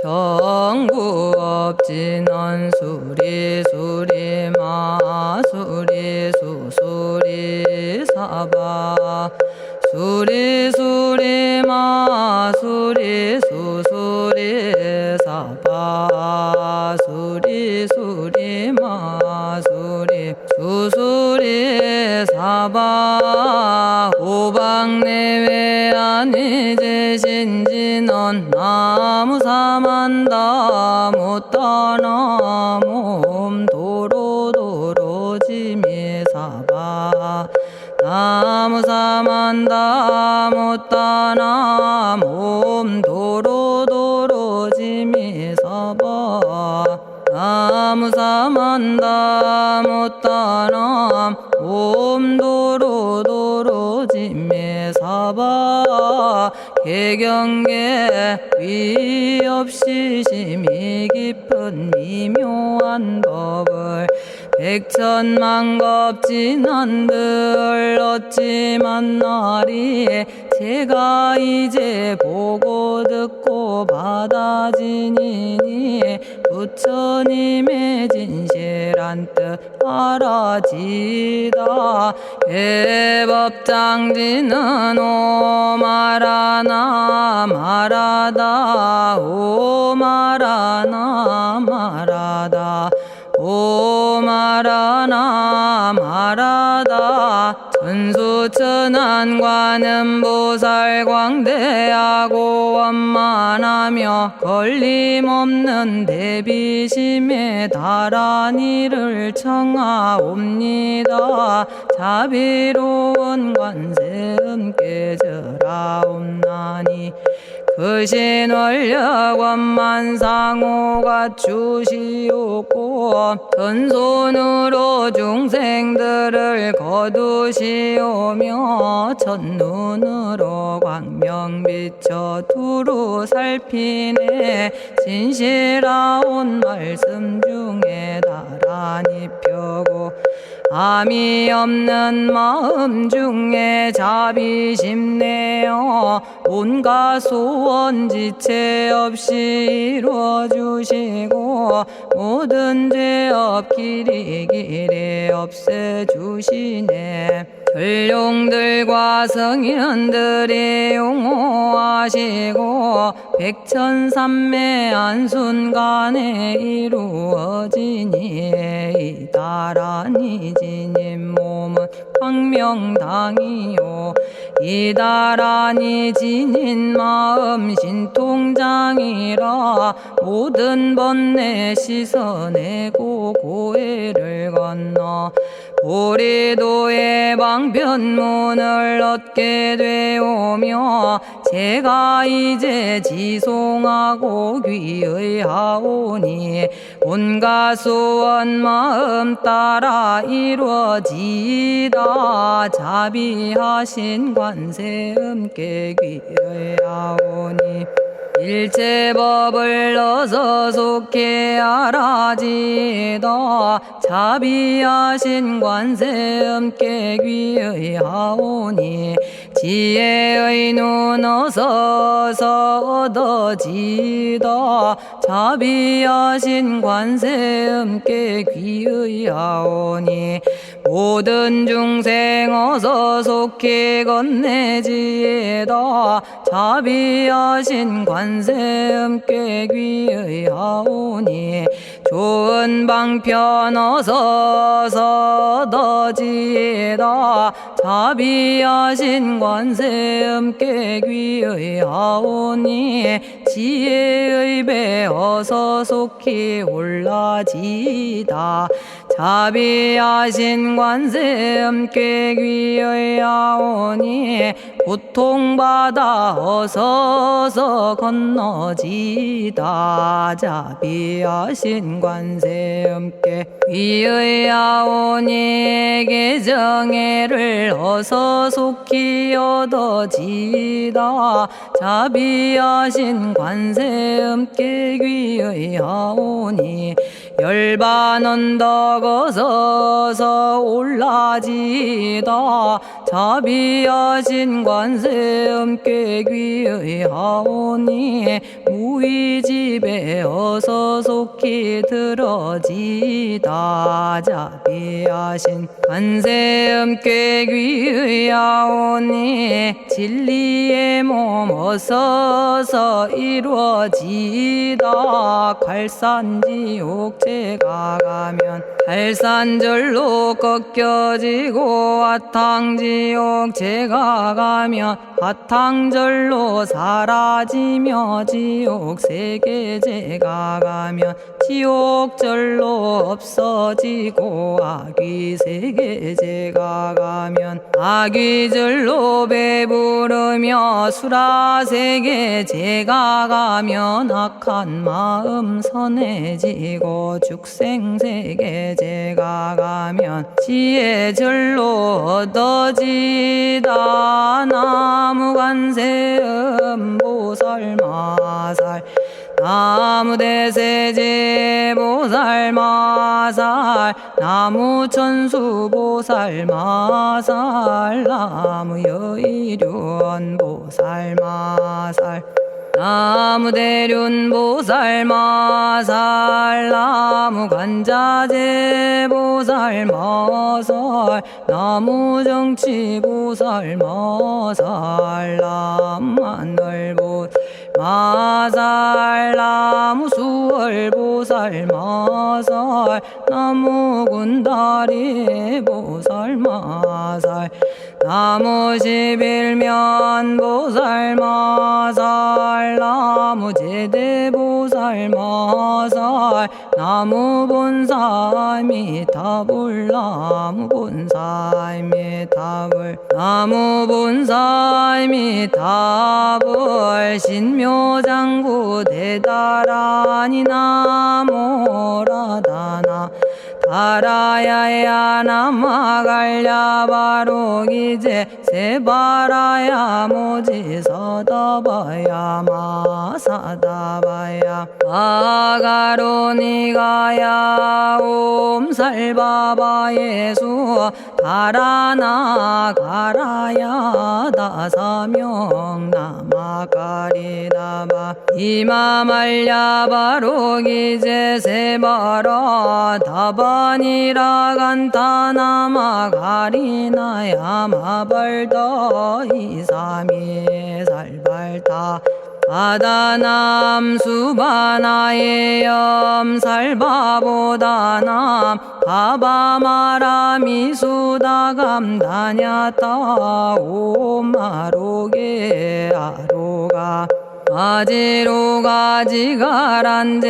정구업진원 수리수리 마수리 수수리 사바 수리수리 마수리 수수리 사바 수리수리 마수리 수수리 사바 오방내외 안위제신진원 나무사만다 못다나 몸 도로도로지미사바 나무사만다 못다나 몸 도로도로지미사바 나무사만다 못다나 몸 도로도로지미사바 개경계 위 없이 심히 깊은 미묘한 법을 백천만겁진한들 어찌 만나리 제가 이제 보고 듣고 받아지니니 부처님의 진실한 뜻 알아지다 해법장지는 오마라나 마라다 오마라나 마라다 오마라나 마라다 천수천안관음보살 광대하고 원만하며 걸림없는 대비심에 달한 이를 청하옵니다. 자비로운 관세음께 절하옵나니 그신원력 원만상호가 주시옵고 전손으로 중생들을 거두시오며 첫눈으로 광명 비춰 두루 살피네 진실하온 말씀 중에 나란히 펴고 암이 없는 마음 중에 자비심 내어 온갖 소원 지체 없이 이루어주시고 모든 죄업 길이 없애주시네. 전룡들과 성현들이 용호하시고 백천삼매 한순간에 이루어지니 이다라니 지님 몸은 광명당이요 이다라니 지닌 마음 신통장이라 모든 번뇌 씻어내고 고해를 건너 보리도의 방편문을 얻게 되오며 제가 이제 지송하고 귀의하오니 온갖 소원 마음 따라 이루어지다 자비하신 관세음께 귀의하오니 일체법을 어서 속히 알아지다 자비하신 관세음께 귀의하오니 지혜의 눈 어서 얻어지다 자비하신 관세음께 귀의하오니 모든 중생 어서 속히 건네지다 자비하신 관세음께 귀의하오니 좋은 방편 어서 얻어지다 자비하신 관세음께 귀의하오니 지혜의 배 어서 속히 올라지다 자비하신 관세음께 귀의하오니 고통받아 어서 건너지다 자비하신 관세음께 귀의하오니 개정애를 어서 속히 얻어지다 자비하신 관세음께 귀의하오니 열반 언덕 어서 올라지다 자비하신 관세음께 귀의 하오니 무의집에 어서 속히 들어지다. 자비하신 관세음께 귀의 하오니 진리의 몸 어서서 이루어지다. 갈산지옥제가 가면 갈산절로 꺾여지고 화탕지옥제가 가면 화탕절로 사라지며 지옥세계제가 가면 지옥절로 없어지고 아귀세계제가 가면 아귀절로 배부르며 수라세계제가 가면 악한 마음 선해지고 죽생세계제가 가면 지혜절로 얻어지다. 나무관세음 보살마살 나무대세제 보살마살 나무천수 보살마살 나무여의륜 보살마살 나무대륜 보살마살 나무간자재 보살마살 나무정치 보살마살 나무하늘 보살마살 나무수월 보살마살 나무군다리 보살마살 나무십일면 보살마살 나무제대 보살마살 나무본사미타불 나무본사미타불 나무본사미타불 신묘장구 대다라니 나모라다나 다라야야 나마갈야바로기제 세바라야 모지서다바야 마사다바야 마가로니가야 옴살바바예수 다라나 가라야 다사명 나마가리다바 이마말야바로기제 세바라 다바니라 간타나마 가리나야 마발더 이사미 살발타 바다남 수바나의 염살바보다남 바바마라미 수다감다냐타 오마로게 아로가 아지로가 지가란제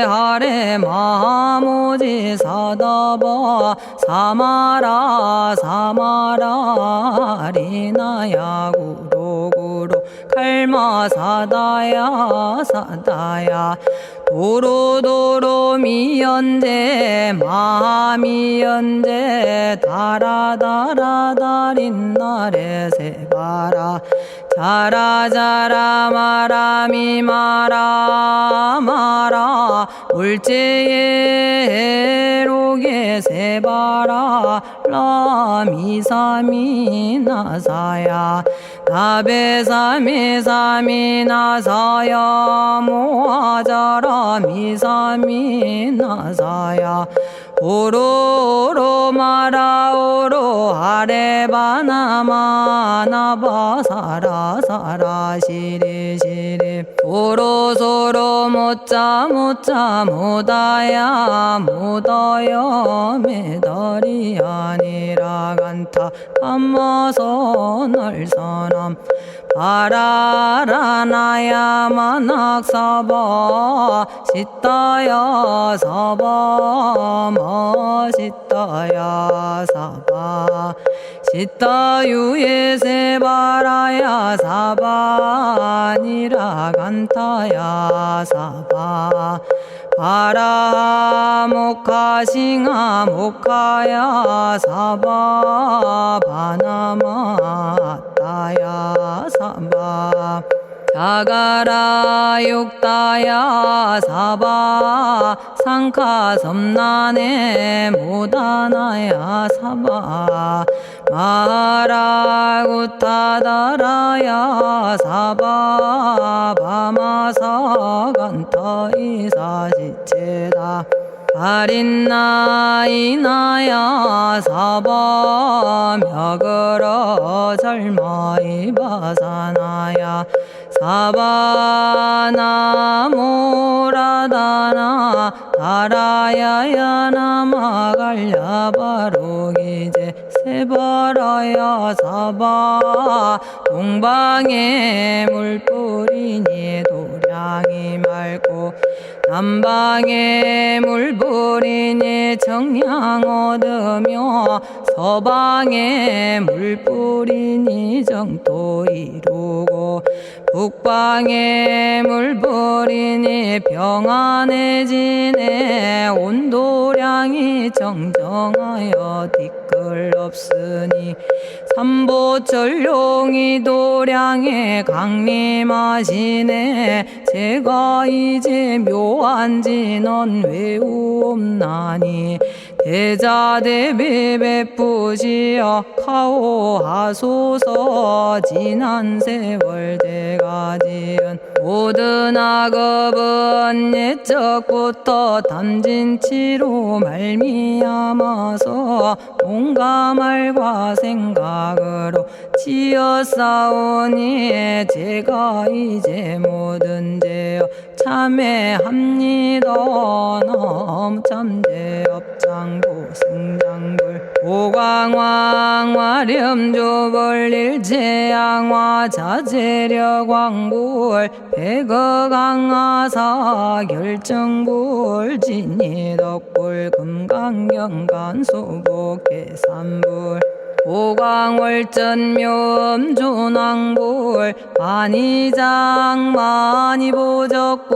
하레 마모지 사다바 사마라 사마라 리나야 구로구로 칼마 사다야 사다야 도로도로 미연제 마미연제 다라다라다린나레 세바라 자라자라 마라미 마라 마라 울제에 로게 세바라 라미사미 나사야 나베사미사미 나사야 모아자라 미사미 나사야 오로로 마라오로 아레바나마 나바사라 사라 시리 시리 오로소로 못자 못자 못다야 못다야 메달이 아니라 간타 감마서 날선함 바라라나야 만학사바 시타야 사바 마시타야 사바 시타유예 세바라야 사바 니라 간타야 사바 바라 모카싱아 모카야 사바 바나마 따야 사바 자가라 육다야 사바 상카섬난에 모다나야 사바 마라구타다라야 사바 바마사간타이사지체다 아린나이나야 사바 며그러 절마이바사나야 사바나모라다나 다라야야 나마갈야바로기제 세바라야 사바 동방에 물뿌리니 도량이 맑고 남방에 물뿌리니 정량 얻으며 서방에 물뿌리니 정토 이루고 북방에 물뿌리니 평안해지네 온도량이 정정하여 뒤끌 없으니 삼보철룡이 도량에 강림하시네 제가 이제 묘한지 넌 외우옵나니 대자대비 베푸시어 카오하소서 지난 세월 제가 지은 모든 악업은 옛적부터 담진치로 말미암아서 온갖 말과 생각으로 지었사오니 제가 이제 모든 죄업 참회합니다. 너무 참죄업장고 승장불 오광왕 화렴조벌 일체양화 자재력왕불 백어강하사 결정불 진이덕불 금강경간 소복계산불 오광월전묘음존왕불 반이장 만이보적불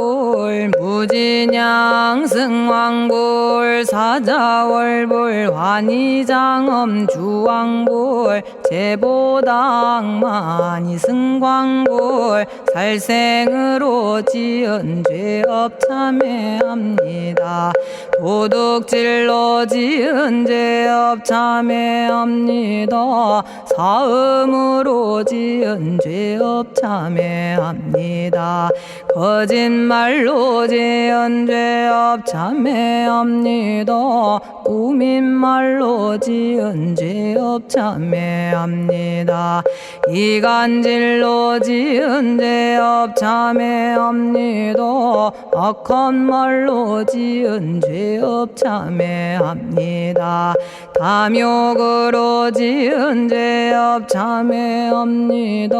무진양승왕불 사자월불 환희장엄주왕불 제보당 만이승광불 살생으로 지은 죄업 참회합니다. 도둑질로 지은 죄업 참회합니다. 사음으로 지은 죄업 참회합니다. 거짓말로 지은 죄업 참회합니다. 꾸민말로 지은 죄업 참회합니다. 이간질로 지은 죄업 참회합니다. 악한 말로 지은 죄업 참회합니다. 탐욕으로 지은 죄업 참회합니다.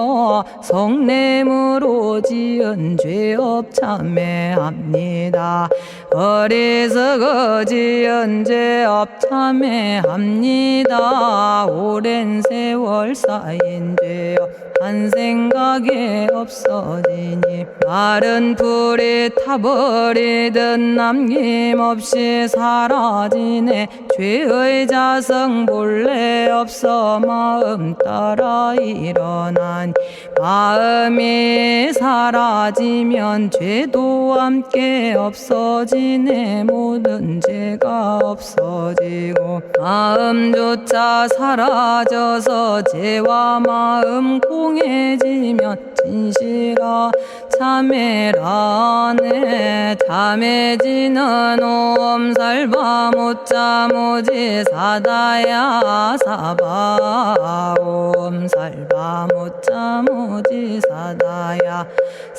성냄으로 지은 죄업 참회합니다. 어리석어 지은 죄업 참회합니다. 오랜 세월 쌓인 죄업 한 생각에 없어지니 마른 풀이 타버리듯 남김없이 사라지네. 죄의 자성 본래 없어 마음 따라 일어나니 마음이 사라지면 죄도 함께 없어지네. 모든 죄가 없어지고 마음조차 사라져서 죄와 마음 공해지면 진실아 참회라네. 참해지는 옴살바 못자모지 사다야 사바 옴살바 못자모지 사다야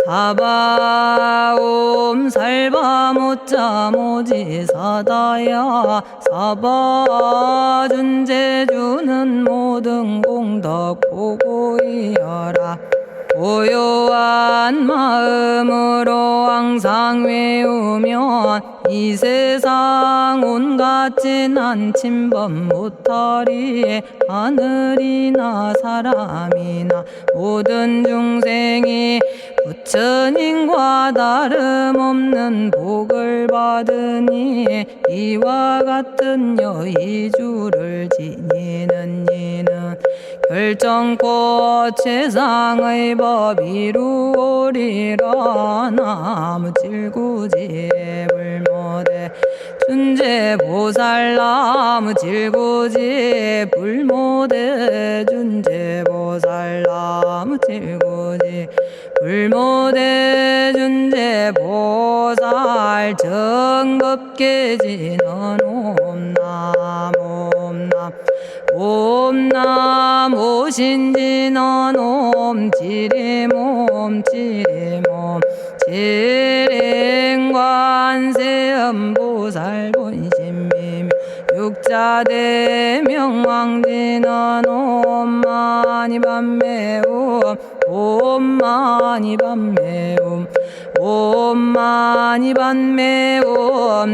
사바 옴살바 못자모지 사다야 사바 준제주는 모든 공덕 보고이여라. 고요한 마음으로 항상 외우면 이 세상 온갖 진한 침범 못하리. 하늘이나 사람이나 모든 중생이 부처님과 다름없는 복을 받으니 이와 같은 여의주를 지니는 이는 결정코 최상의 법 이루오리라. 나무질구지 불모대 준재보살. 나무질구지 불모대 준재보살. 나무질구지 불모대 준재보살. 정법계지는 옴남 옴남 옴남. 오신지는 옴지리몸 지리몸 지림관세음보살 본심미묘 육자대명왕지는 옴마니밤매옴 옴마니밤매옴 옴마니밤매옴.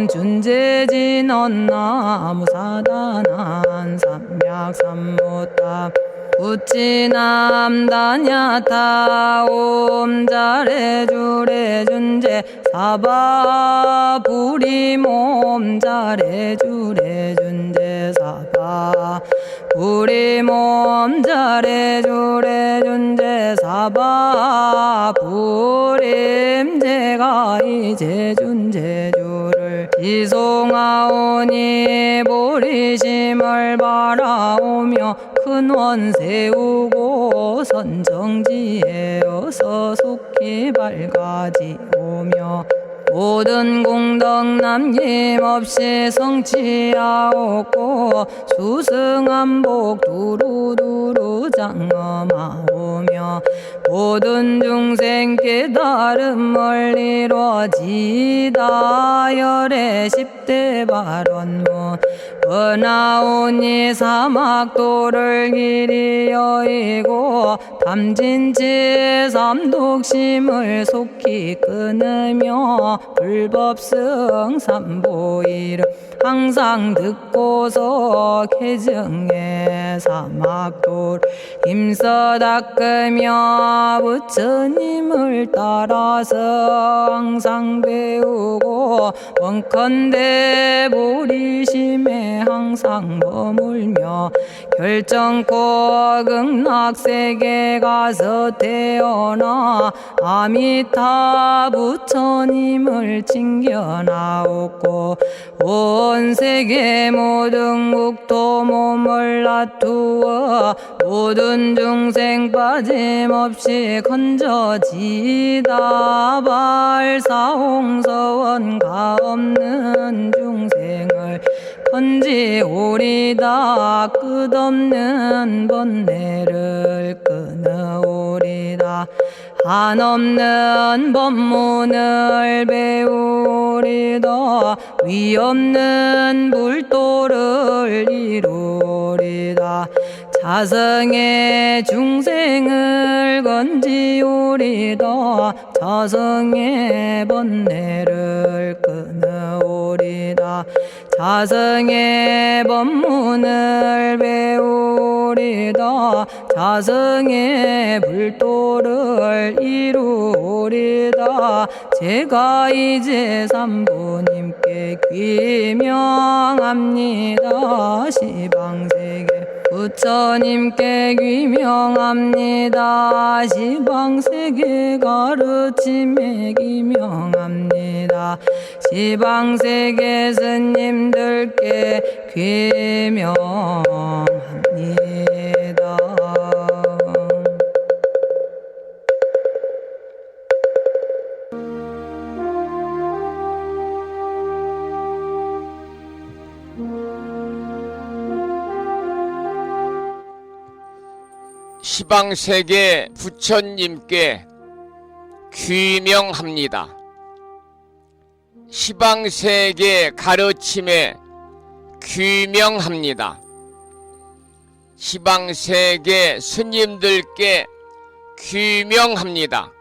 준재진언 나무사단한 삼약삼무탑 우치남다냐타 옴자레주레 준재 사바 부리몸 자레주레 준재 사바 부리몸 자레주레 준재 사바 부림. 제가 이제 준재주를 지송하오니 보리심을 바라오며 큰원 세우고 선정지에 어서 속히 밝아지오며 모든 공덕 남김없이 성취하옵고 수승한복 두루두루 장엄하오며 모든 중생 깨달음을 이루어지다. 열의 10대 발언문 은하오니 사막도를 길이 여의고 탐진치 삼독심을 속히 끊으며 불법승 삼보이름 항상 듣고서 개정해 사막도를 힘써 닦으며 부처님을 따라서 항상 배우고 원컨대 보리심에 항상 머물며 결정코 극락세계 가서 태어나 아미타 부처님을 챙겨나오고 온 세계 모든 국토 몸을 놔두어 모든 중생 빠짐없이 건져지다. 발사홍서원가 없는 중생을 건지오리다. 끝없는 번뇌를 끊어오리다. 한없는 법문을 배우리다. 위없는 불도를 이루리다. 자성의 중생을 건지오리다. 자성의 번뇌를 끊어오리다. 자성의 법문을 배우리다. 자성의 불도를 이루리다. 제가 이제 삼부님께 귀명합니다. 시방세계 부처님께 귀명합니다. 시방세계 가르침에 귀명합니다. 시방세계 스님들께 귀명합니다. 시방세계 부처님께 귀명합니다. 시방세계 가르침에 귀명합니다. 시방세계 스님들께 귀명합니다.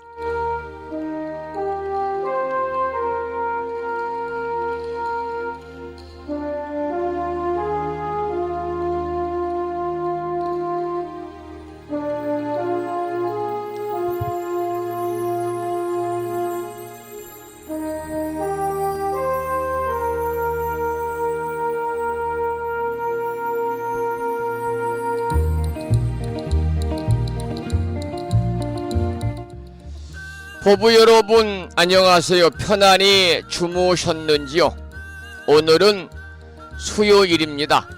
보부 여러분 안녕하세요. 편안히 주무셨는지요? 오늘은 수요일입니다.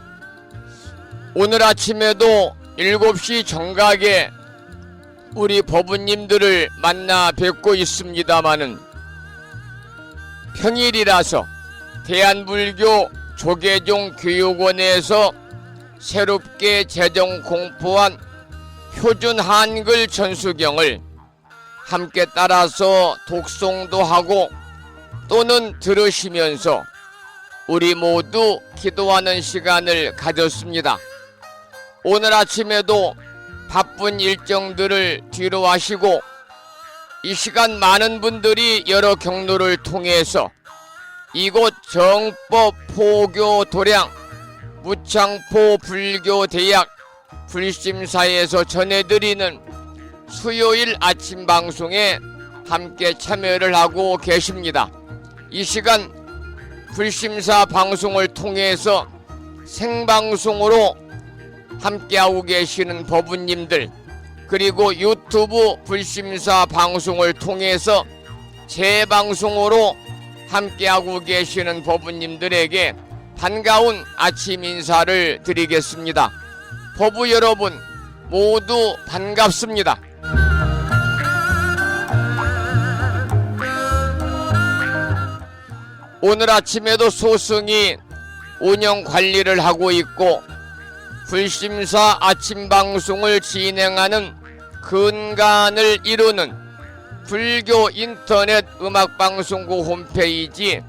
오늘 아침에도 7시 정각에 우리 법부님들을 만나 뵙고 있습니다마는 평일이라서 대한불교 조계종 교육원에서 새롭게 제정 공포한 표준 한글 전수경을 함께 따라서 독송도 하고 또는 들으시면서 우리 모두 기도하는 시간을 가졌습니다. 오늘 아침에도 바쁜 일정들을 뒤로 하시고 이 시간 많은 분들이 여러 경로를 통해서 이곳 정법 포교 도량 무창포 불교대학 불심사에서 전해드리는 수요일 아침 방송에 함께 참여를 하고 계십니다. 이 시간 불심사 방송을 통해서 생방송으로 함께하고 계시는 법부님들, 그리고 유튜브 불심사 방송을 통해서 재방송으로 함께하고 계시는 법부님들에게 반가운 아침 인사를 드리겠습니다. 법부 여러분 모두 반갑습니다. 오늘 아침에도 소승이 운영 관리를 하고 있고 불심사 아침 방송을 진행하는 근간을 이루는 불교 인터넷 음악방송국 홈페이지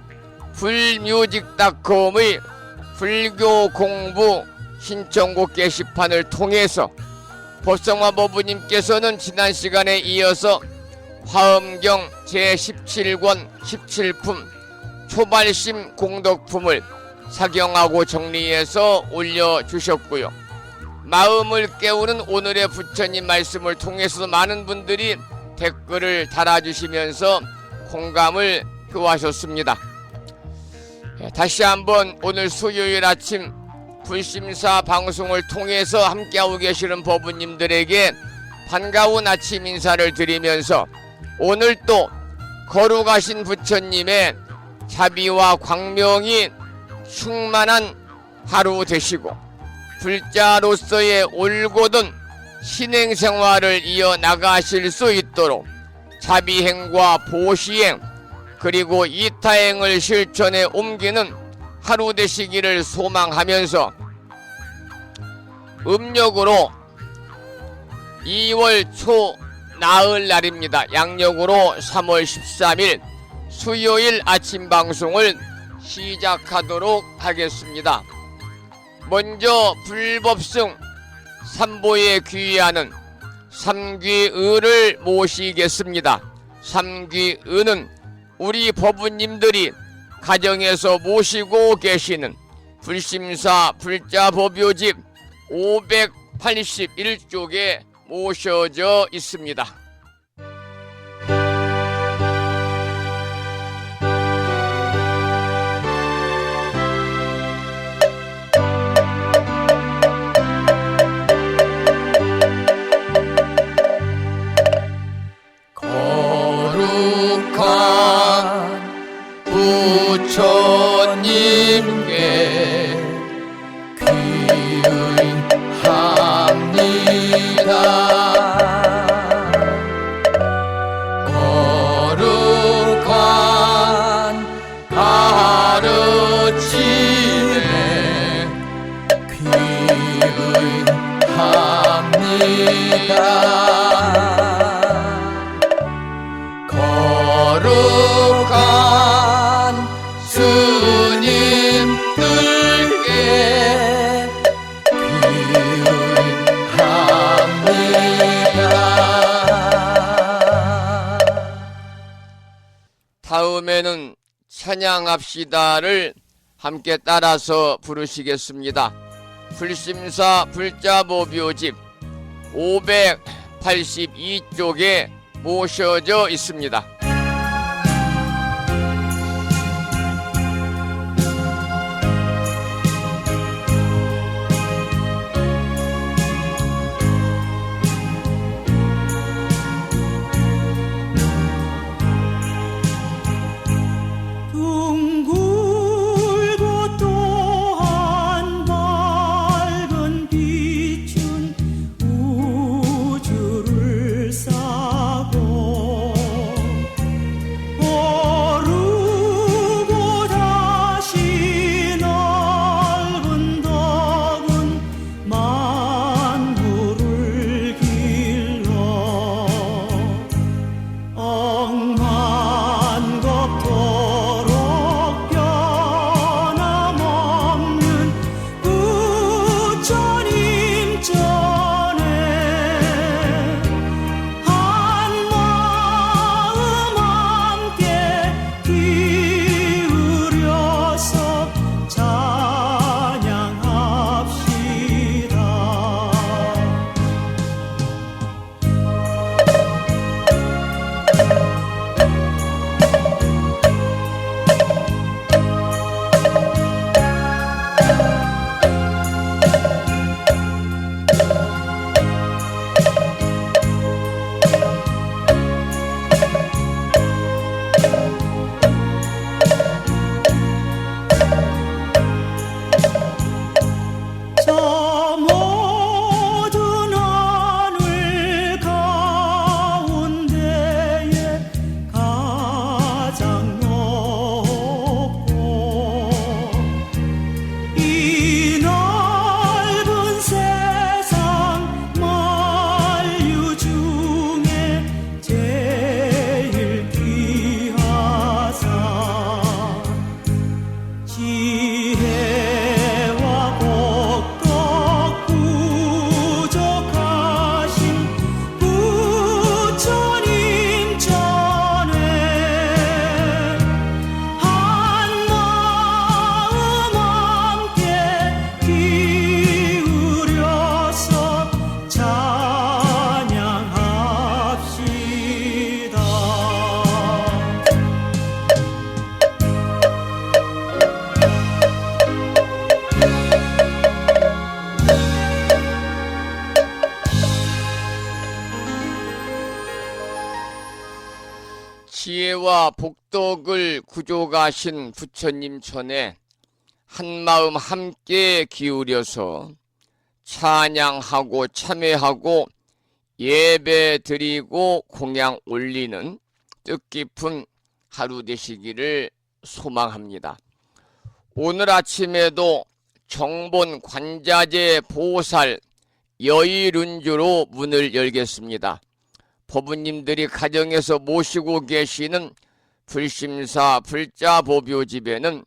불뮤직닷컴의 불교 공부 신청곡 게시판을 통해서 법성화 법부님께서는 지난 시간에 이어서 화엄경 제17권 17품 초발심 공덕품을 사경하고 정리해서 올려주셨고요. 마음을 깨우는 오늘의 부처님 말씀을 통해서 많은 분들이 댓글을 달아주시면서 공감을 표하셨습니다. 다시 한번 오늘 수요일 아침 불심사 방송을 통해서 함께하고 계시는 법부님들에게 반가운 아침 인사를 드리면서 오늘 또 거룩하신 부처님의 자비와 광명이 충만한 하루 되시고 불자로서의 올곧은 신행생활을 이어나가실 수 있도록 자비행과 보시행 그리고 이타행을 실천에 옮기는 하루 되시기를 소망하면서 음력으로 2월 초 나흘 날입니다. 양력으로 3월 13일 수요일 아침 방송을 시작하도록 하겠습니다. 먼저 불법승 삼보에 귀의하는 삼귀의를 모시겠습니다. 삼귀의는 우리 법부님들이 가정에서 모시고 계시는 불심사 불자법요집 581쪽에 모셔져 있습니다. 부처님께 귀의합니다. 거룩한 가르침에 귀의합니다. 거룩한 스님들께 귀의합니다. 다음에는 찬양합시다를 함께 따라서 부르시겠습니다. 불심사 불자법요집 582쪽에 모셔져 있습니다. 지혜와 복덕을 구족하신 부처님 전에 한마음 함께 기울여서 찬양하고 참회하고 예배 드리고 공양 올리는 뜻깊은 하루 되시기를 소망합니다. 오늘 아침에도 정본 관자재 보살 여의륜주로 문을 열겠습니다. 법부님들이 가정에서 모시고 계시는 불심사 불자보묘집에는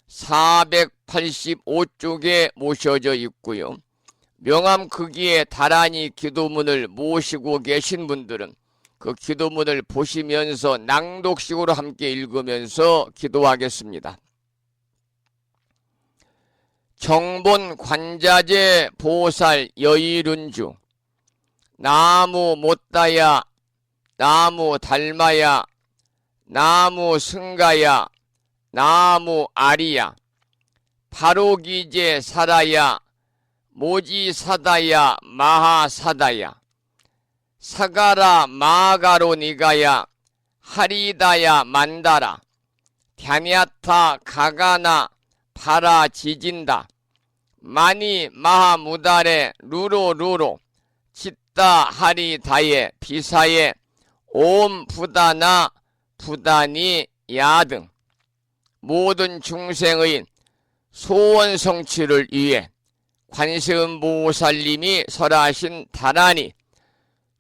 485쪽에 모셔져 있고요. 명암 크기의 다란이 기도문을 모시고 계신 분들은 그 기도문을 보시면서 낭독식으로 함께 읽으면서 기도하겠습니다. 정본 관자재 보살 여의륜주. 나무 못다야, 나무 달마야, 나무 승가야, 나무 아리야, 바로기제 사라야, 모지사다야, 마하사다야, 사가라 마가로 니가야, 하리다야 만다라, 갸냐타 가가나 파라 지진다, 마니 마하무다레 루로루로, 치따 하리다예 비사예 옴 부다나 부다니 야등 모든 중생의 소원 성취를 위해 관세음보살님이 설하신 다란이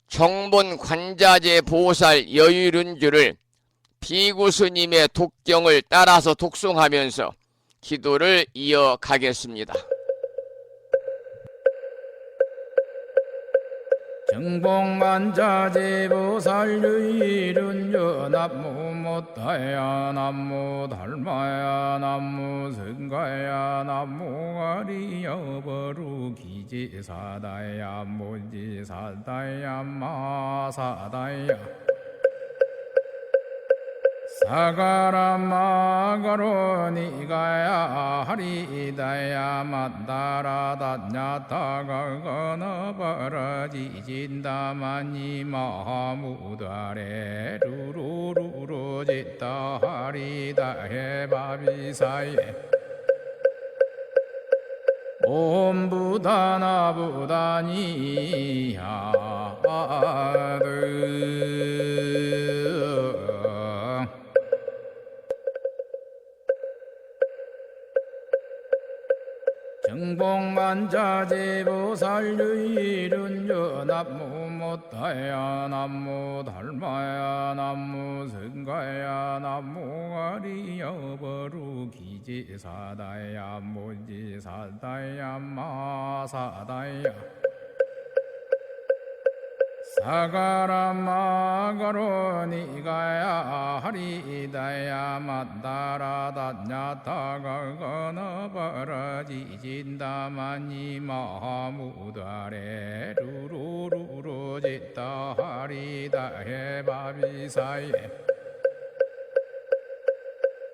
정본 관자재 보살 여의륜주를 비구스님의 독경을 따라서 독송하면서 기도를 이어가겠습니다. 정봉관자재보살 여의륜주 남무 못다야 남무 달마야 남무 승가야 남무 아리야 버루기지사다야 모지사다야 마사다야 사가라 마가로 니가야 하리다야 만다라 다냐타가가나 바라지진다마니 마하무다레 루루루루 짓다 하리다 해바비사예 옴 부다나 부다니야 정봉만자재보살 여의륜주 남무 못다야 남무 달마야 남무 승가야 남무 아리야 버루기지사다야 모지사다야 마사다야 사가라 마가로 니가야 하리다야 만다라 다냐타가가나 바라지진다마니 마하무다레 루루루루 짓다 하리다 해바비사예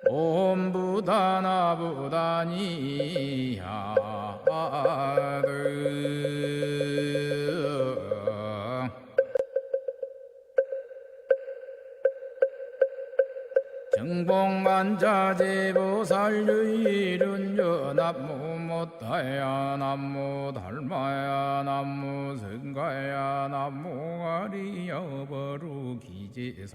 옴 부다나 부다니야 정봉만자재보살 여의륜주 남무 못다야 남무 달마야 남무 승가야 남무 아리야 버루기지사다야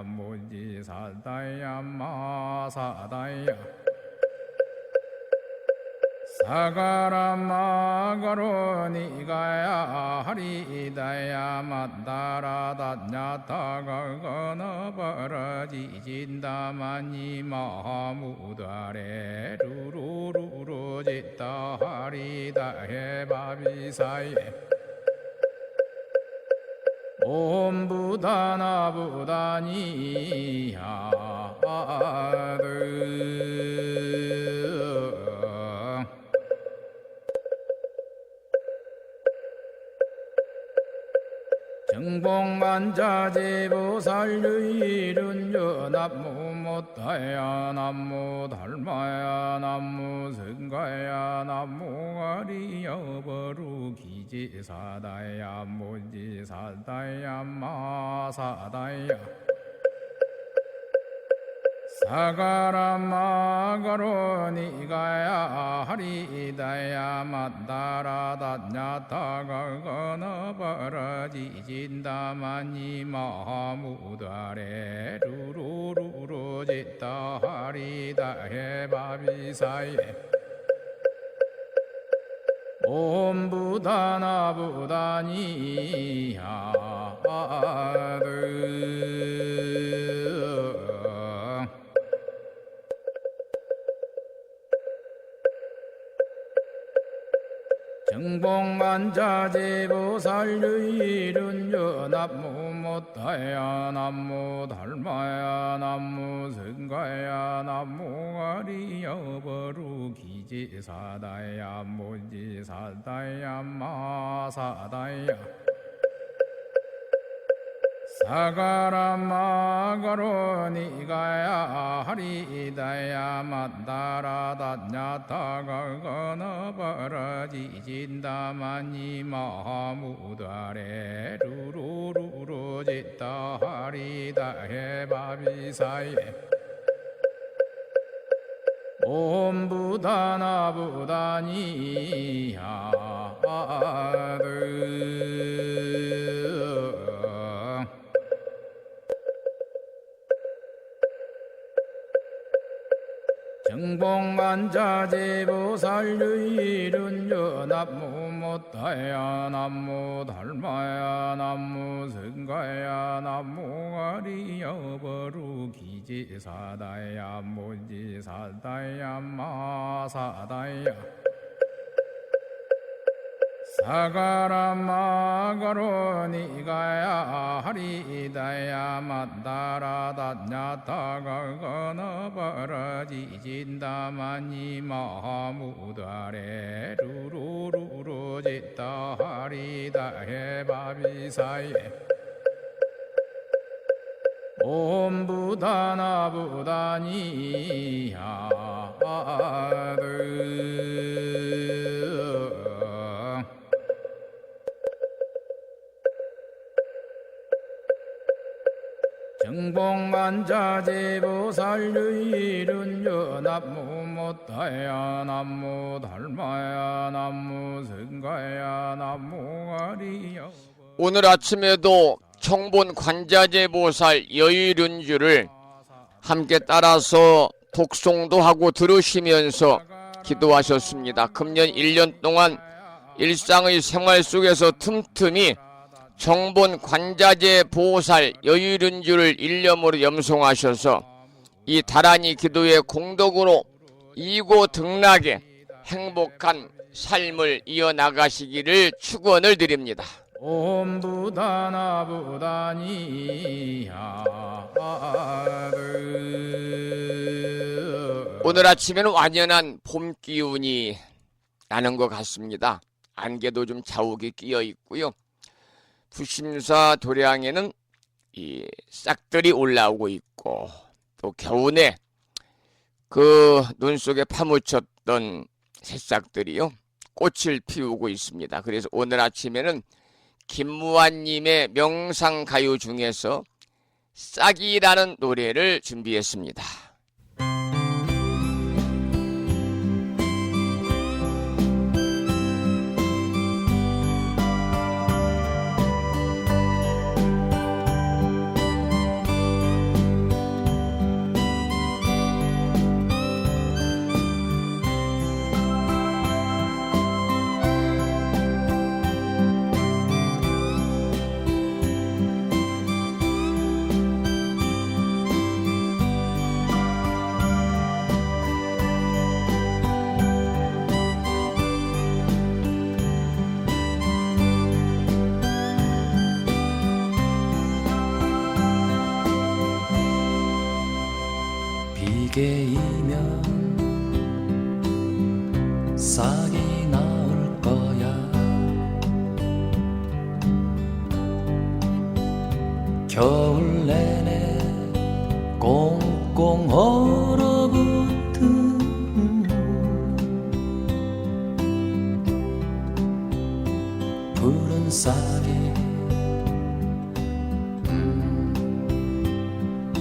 모지사다야 마사다야 사가라 마가로 니가야 하리다야 만다라 다냐타가가나 바라지진다마니 마하무다레 루루루루 짓다 하리다 해바비사예 옴 부다나 부다니야 정봉만자재보살 여의륜주 남무 못다야 남무 달마야 남무 승가야 남무 아리야 버루기지사다야 모지사다야 마사다야 사가라마가로니가야 하리다야 만다라다냐타가 건어버러지진다마니 마무다레 루루루루지다 하리다 해바비사예 옴부다나부다니야드 정봉만자제보살유일은여 남무못다야 남무달마야 남무승가야 남무가리여 버루기지사다야 무지사다야 마사다야 사가라마가로니가야 하리다야 만다라다냐타가 건어버러지진다마니 마무다레 루루루루지다 하리다 해바비사예 옴부다나부다니야드 정봉만자제보살유일은여 남무못다야 남무달마야 남무승가야 남무가리여 버루기지사다야 무지사다야 마사다야 사가라마가로니가야 하리다야 만다라다냐타가 건어버러지진다마니 마무다레 루루루루지다 하리다 해바비사예 옴부다나부다니야드 정봉만자제보살유일은여 남무못다야 남무달마야 남무승가야 남무가리여 오늘 아침에도 청본 관자재 보살 여의륜주를 함께 따라서 독송도 하고 들으시면서 기도하셨습니다. 금년 1년 동안 일상의 생활 속에서 틈틈이 청본 관자재 보살 여의륜주를 일념으로 염송하셔서 이 다란이 기도의 공덕으로 이고등락의 행복한 삶을 이어나가시기를 축원을 드립니다. 옴부다나부다니야드 오늘 아침에는 완연한 봄 기운이 나는 것 같습니다. 안개도 좀 자욱이 끼어 있고요. 부심사 도량에는 이 싹들이 올라오고 있고 또 겨우내 그 눈 속에 파묻혔던 새싹들이요 꽃을 피우고 있습니다. 그래서 오늘 아침에는 김무환님의 명상가요 중에서 싹이라는 노래를 준비했습니다. 비개이면 싹이 나올 거야. 겨울 내내 꽁꽁 얼어붙은 푸른 싹이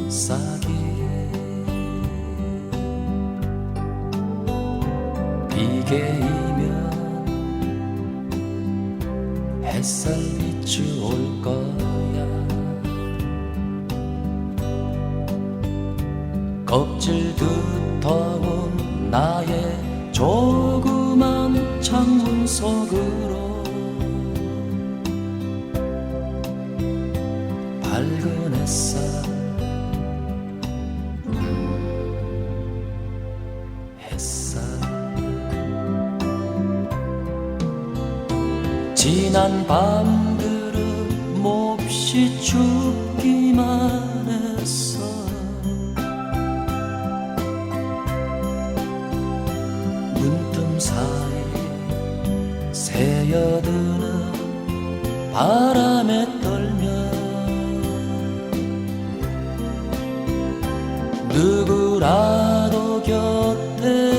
싹이 비개이면 햇살 비추올 거야. 껍질 두터운 나의 조그만 창문 속으로 밝은 햇살 햇살 지난 밤들은 몹시 춥기만 했어. 문틈 사이 새어드는 바람에 떨며 누구라도 곁에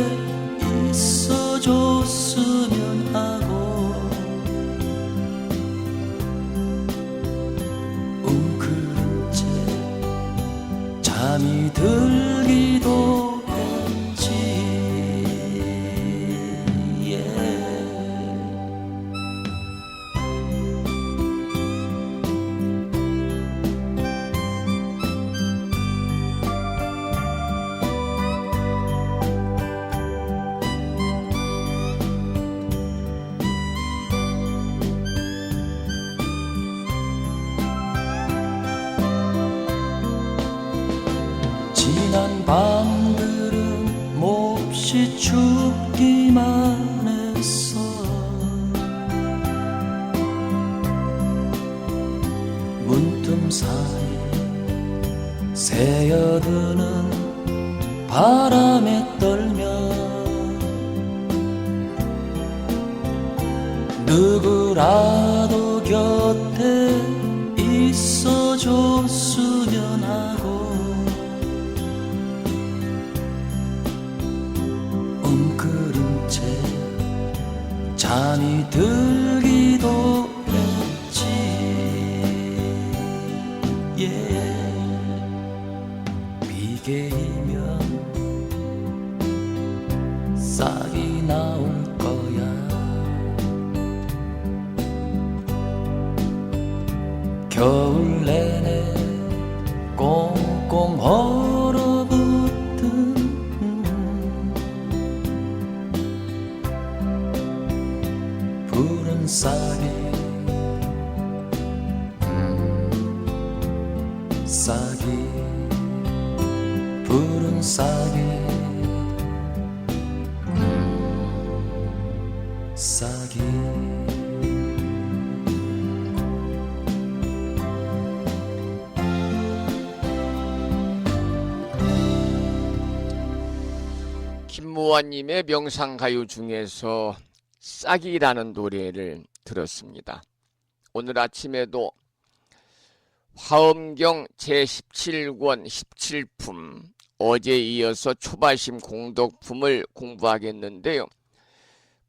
있어줬으면 하고 웅크린 채 잠이 들기도 했지. 지난 밤들은 몹시 춥기만 했어. 문틈 사이 새어드는 바람에 떨며 누구라도 곁에 있어줬으면 하고 웅크린 채 잠이 들기도 했지. 비개이면 싹이 나올 거야. 겨울 내내 꽁꽁 얼어붙은 푸른 싹이 싹이 푸른 싹이 싹이 김무환님의 명상가요 중에서 싹이라는 노래를 들었습니다. 오늘 아침에도 화엄경 제17권 17품 어제 이어서 초발심 공덕품을 공부하겠는데요.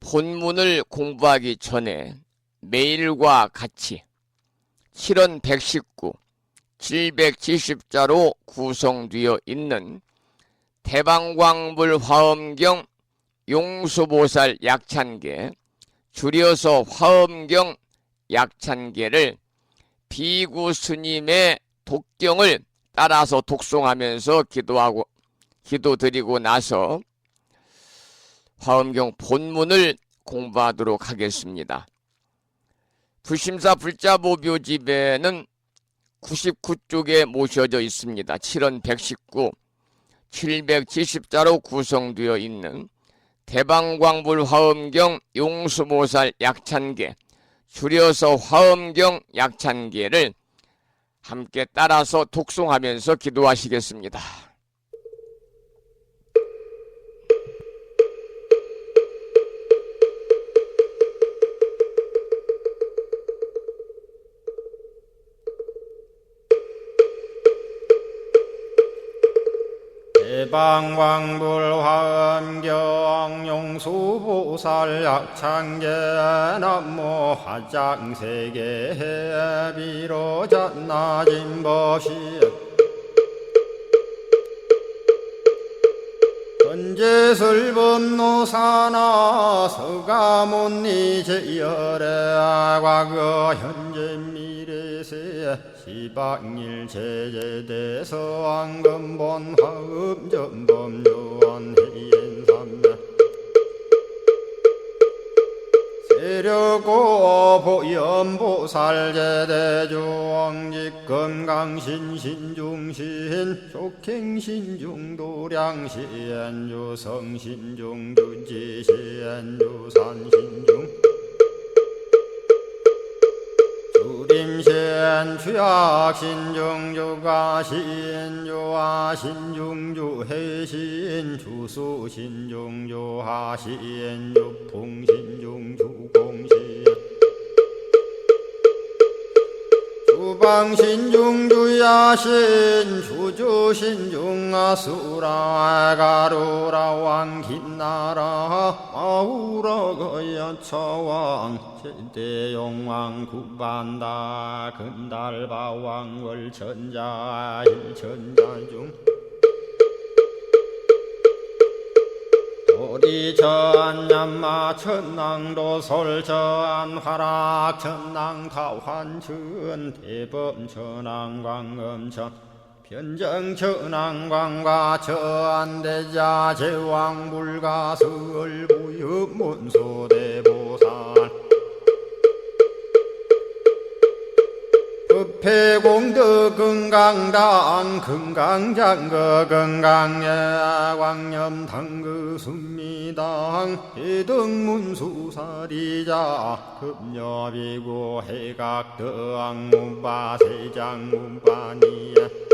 본문을 공부하기 전에 매일과 같이 7원 119, 770자로 구성되어 있는 대방광불 화엄경 용수보살 약찬계, 줄여서 화엄경 약찬계를 비구 스님의 독경을 따라서 독송하면서 기도드리고 나서 화엄경 본문을 공부하도록 하겠습니다. 불심사 불자보묘집에는 99쪽에 모셔져 있습니다. 7원 119, 770자로 구성되어 있는 대방광불 화엄경 용수보살 약찬계, 줄여서 화엄경 약찬계를 함께 따라서 독송하면서 기도하시겠습니다. 대방광불 화엄경 용수보살 약찬계 남모 화장세계 비로자나진 법시 현재설법노사나 서가문니 제열의 과거 현재 미래세 시방일 제제대서 왕금본 화음전범요원 해인삼매 세력고 보연보살제대주왕직 건강신신중신 족행신중도량시엔주 성신중주지시엔주 산신중 주림신 주약신중 주가신 주하신중 주해신 주수신중 주하신 주풍신중 주공신 주방신중 주야신 주주신중 아수라 가루라 왕긴나라 마우라 거야차왕 제대용왕 구반다 근달바왕 월천자 일천자중 도리천 얀마 천낭도 솔천 화락 천낭 타환천 대범 천왕 광음천 변정 천왕 광과 천대자 제왕 불가설 부유 문소대보살 법회공덕 건강당 건강장거 건강예 광염당그 순미당 해등문수사리자 급여비고 해각덕 문바세장 문바니야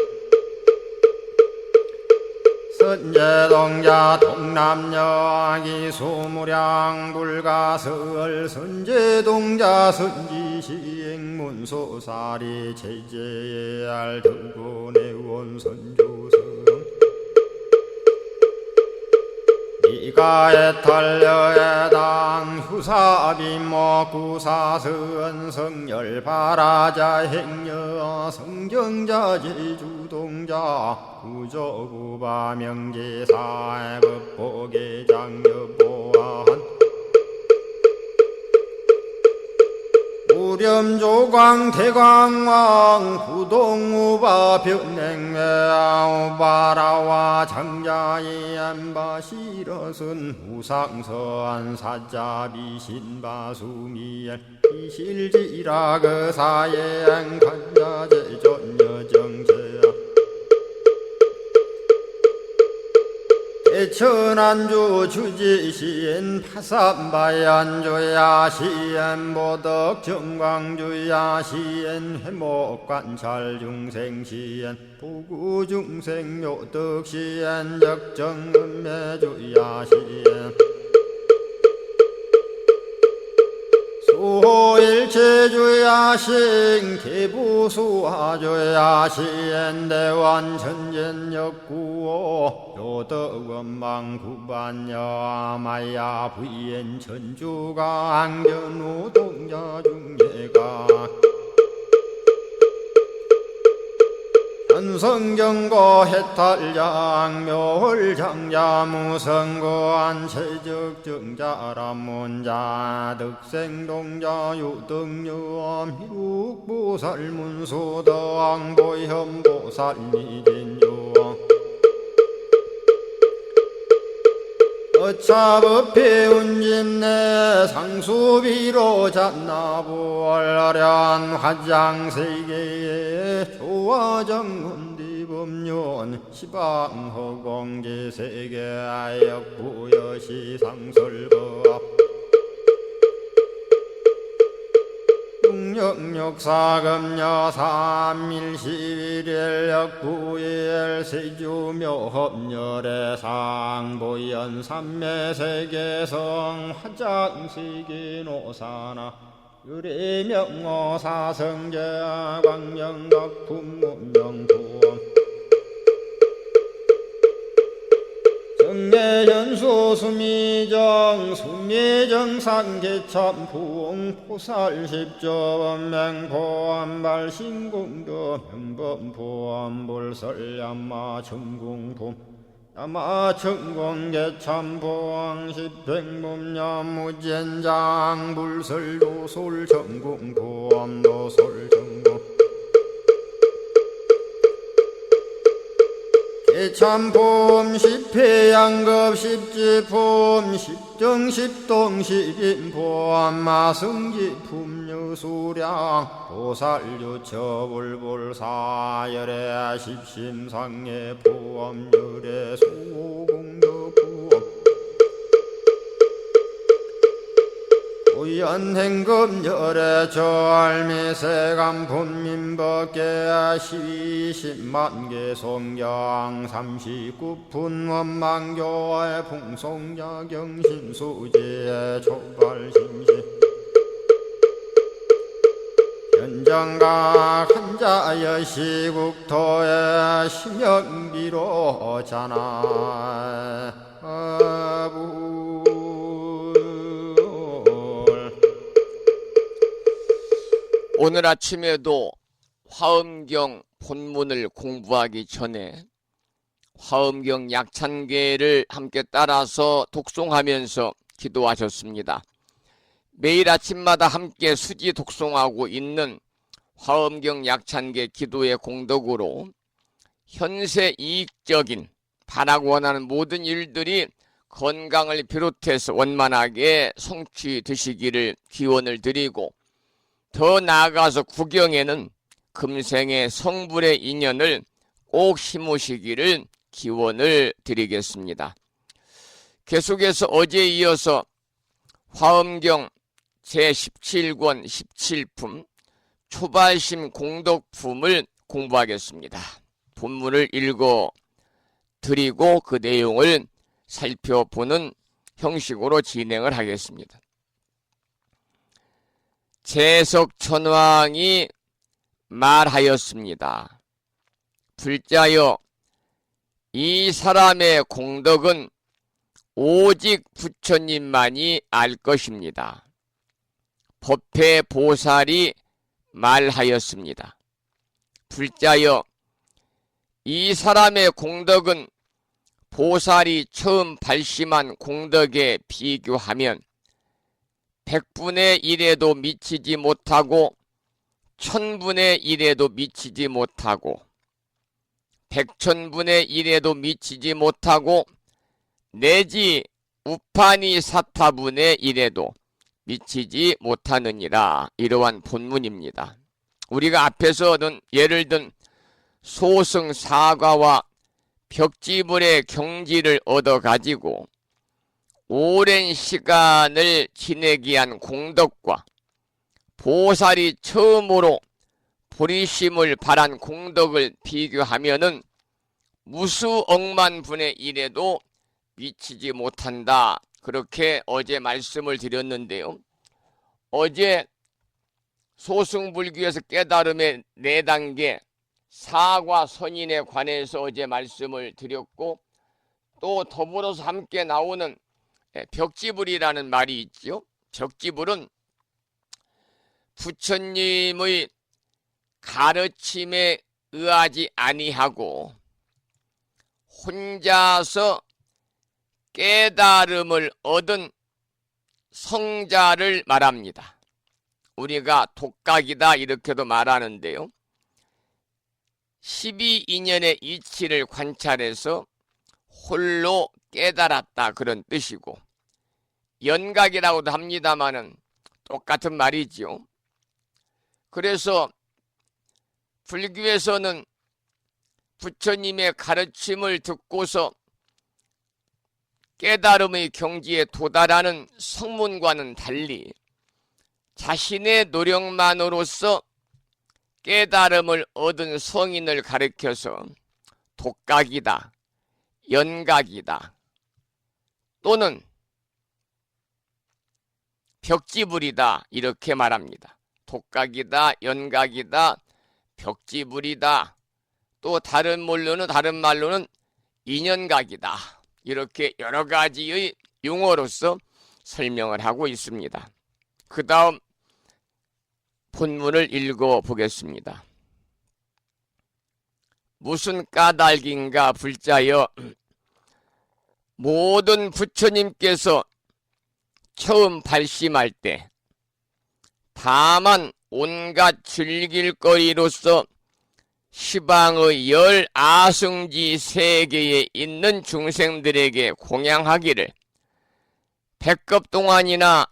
선제동자 동남여기 소무량 불가설 선제동자 선지시행문소사리 제제알 등군의원 선조성 이가에 탈려에당 후사비모 구사선 성열 바라자 행여 성경자 제주동자 구조구바 명제사의 법보계장 여보한 우렴조광 대광왕 부동우바 변행매아 우바라와 장자이 안바시러선 우상서안 사자비 신바수미엘 이실지라 그 사예행 간자제존여정제야 대천안주 주지시엔 파산바얀주야 시엔 보덕 정광주야 시엔 회목관찰 중생시엔 부구중생 묘덕시엔 적정음매주야 시엔 수호일체주야신 개부수하주야신 대완천전역구호 요덕원망구반여마야 부인 천주가 안견우 동자중예가 현성경고 해탈장 묘홀장자 무성고한 체적정자람문자 득생동자 유등유엄 희룩보살문소덕보현보살미진유엄 어차법회 운진내 상수비로 잣나부얼련 화장세계에 조화정훈디법륜 시방허공제세계아역부여시 상설법 육력사금여 삼일시일역부일 세주묘협열의 상보연 삼매세계성 화장세계노사나 유래명어사성제 광명덕품문명부엄 정례현수 수미정 수미정상계참풍 포살십조원맹포암발신공도 명범포암불설얌마 천궁품 야마천공개참보왕시 백문야무젠장 불설도솔 전공 도암도솔 전공 개참폼 십회양급 십지폼 십정십동 십인포 마승지품유수량 보살유처불불사열애 십심상해 보암열애 소공덕구엄 우연행급열애 저알미세감 본민법계 시십만개 송경 39분 원망교의 풍송야경신수제 초발심시 현정각 한자여 시국토의 심영비로 자나부 오늘 아침에도 화엄경 본문을 공부하기 전에 화엄경 약찬계를 함께 따라서 독송하면서 기도하셨습니다. 매일 아침마다 함께 수지 독송하고 있는 화엄경 약찬계 기도의 공덕으로 현세 이익적인 바라고 원하는 모든 일들이 건강을 비롯해서 원만하게 성취되시기를 기원을 드리고, 더 나아가서 구경에는 금생의 성불의 인연을 꼭 심으시기를 기원을 드리겠습니다. 계속해서 어제에 이어서 화엄경 제17권 17품 초발심 공덕품을 공부하겠습니다. 본문을 읽어 드리고 그 내용을 살펴보는 형식으로 진행을 하겠습니다. 재석천왕이 말하였습니다. 불자여, 이 사람의 공덕은 오직 부처님만이 알 것입니다. 법회 보살이 말하였습니다. 불자여, 이 사람의 공덕은 보살이 처음 발심한 공덕에 비교하면 100분의 1에도 미치지 못하고 1000분의 1에도 미치지 못하고 100,000분의 1에도 미치지 못하고 내지 우파니 사타분의 1에도 미치지 못하느니라. 이러한 본문입니다. 우리가 앞에서는 예를 든 소승 사과와 벽지불의 경지를 얻어가지고 오랜 시간을 지내기 위한 공덕과 보살이 처음으로 보리심을 발한 공덕을 비교하면은 무수 억만 분의 1에도 미치지 못한다. 그렇게 어제 말씀을 드렸는데요. 어제 소승불교에서 깨달음의 4단계 사과 선인에 관해서 어제 말씀을 드렸고, 또 더불어서 함께 나오는 벽지불이라는 말이 있죠. 벽지불은 부처님의 가르침에 의하지 아니하고 혼자서 깨달음을 얻은 성자를 말합니다. 우리가 독각이다 이렇게도 말하는데요. 12인연의 이치를 관찰해서 홀로 깨달았다 그런 뜻이고, 연각이라고도 합니다마는 똑같은 말이지요. 그래서 불교에서는 부처님의 가르침을 듣고서 깨달음의 경지에 도달하는 성문과는 달리 자신의 노력만으로서 깨달음을 얻은 성인을 가리켜서 독각이다, 연각이다, 또는 벽지불이다 이렇게 말합니다. 독각이다, 연각이다, 벽지불이다, 또 다른 말로는 인연각이다, 이렇게 여러 가지의 용어로서 설명을 하고 있습니다. 그 다음 본문을 읽어보겠습니다. 무슨 까닭인가 불자여, 모든 부처님께서 처음 발심할 때 다만 온갖 즐길거리로서 시방의 열 아승지 세계에 있는 중생들에게 공양하기를 백급 동안이나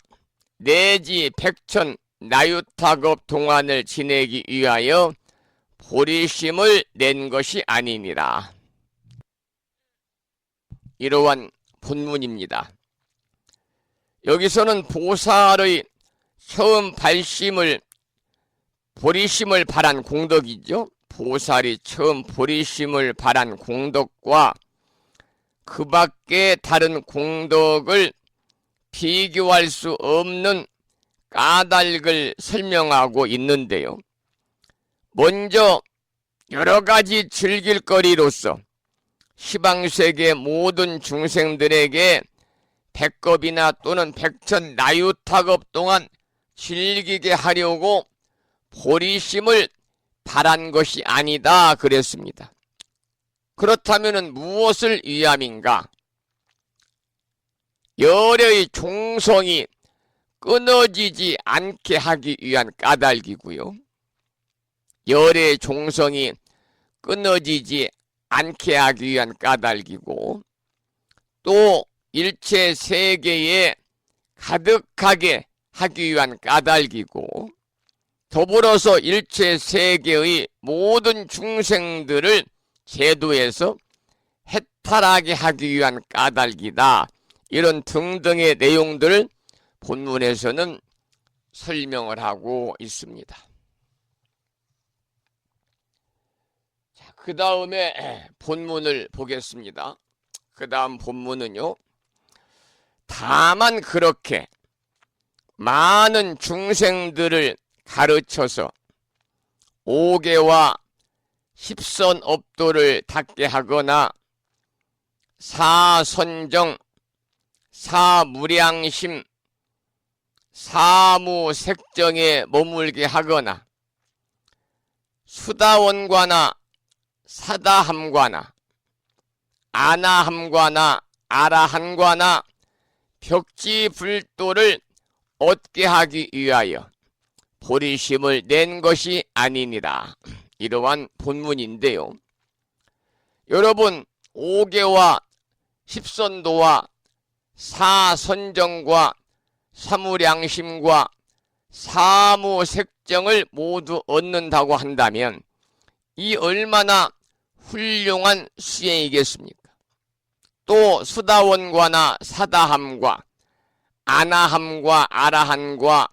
내지 백천 나유타급 동안을 지내기 위하여 보리심을 낸 것이 아니니라. 이러한 본문입니다. 여기서는 보살의 처음 발심을 보리심을 바란 공덕이죠. 보살이 처음 보리심을 바란 공덕과 그 밖에 다른 공덕을 비교할 수 없는 까닭을 설명하고 있는데요. 먼저 여러 가지 즐길거리로서 시방세계 모든 중생들에게 백겁이나 또는 백천 나유타급 동안 즐기게 하려고 보리심을 바란 것이 아니다 그랬습니다. 그렇다면 무엇을 위함인가? 열의 종성이 끊어지지 않게 하기 위한 까닭이고요. 열의 종성이 끊어지지 않게 하기 위한 까닭이고, 또 일체 세계에 가득하게 하기 위한 까닭이고, 더불어서 일체 세계의 모든 중생들을 제도에서 해탈하게 하기 위한 까닭이다. 이런 등등의 내용들을 본문에서는 설명을 하고 있습니다. 자, 그 다음에 본문을 보겠습니다. 그 다음 본문은요. 다만 그렇게 많은 중생들을 가르쳐서 오계와 십선업도를 닦게 하거나 사선정, 사무량심, 사무색정에 머물게 하거나 수다원과나 사다함과나 아나함과나 아라한과나 벽지불도를 얻게 하기 위하여 보리심을 낸 것이 아니니라. 이러한 본문인데요. 여러분, 오계와 십선도와 사선정과 사무량심과 사무색정을 모두 얻는다고 한다면 이 얼마나 훌륭한 수행이겠습니까? 또 수다원과나 사다함과 아나함과 아라한과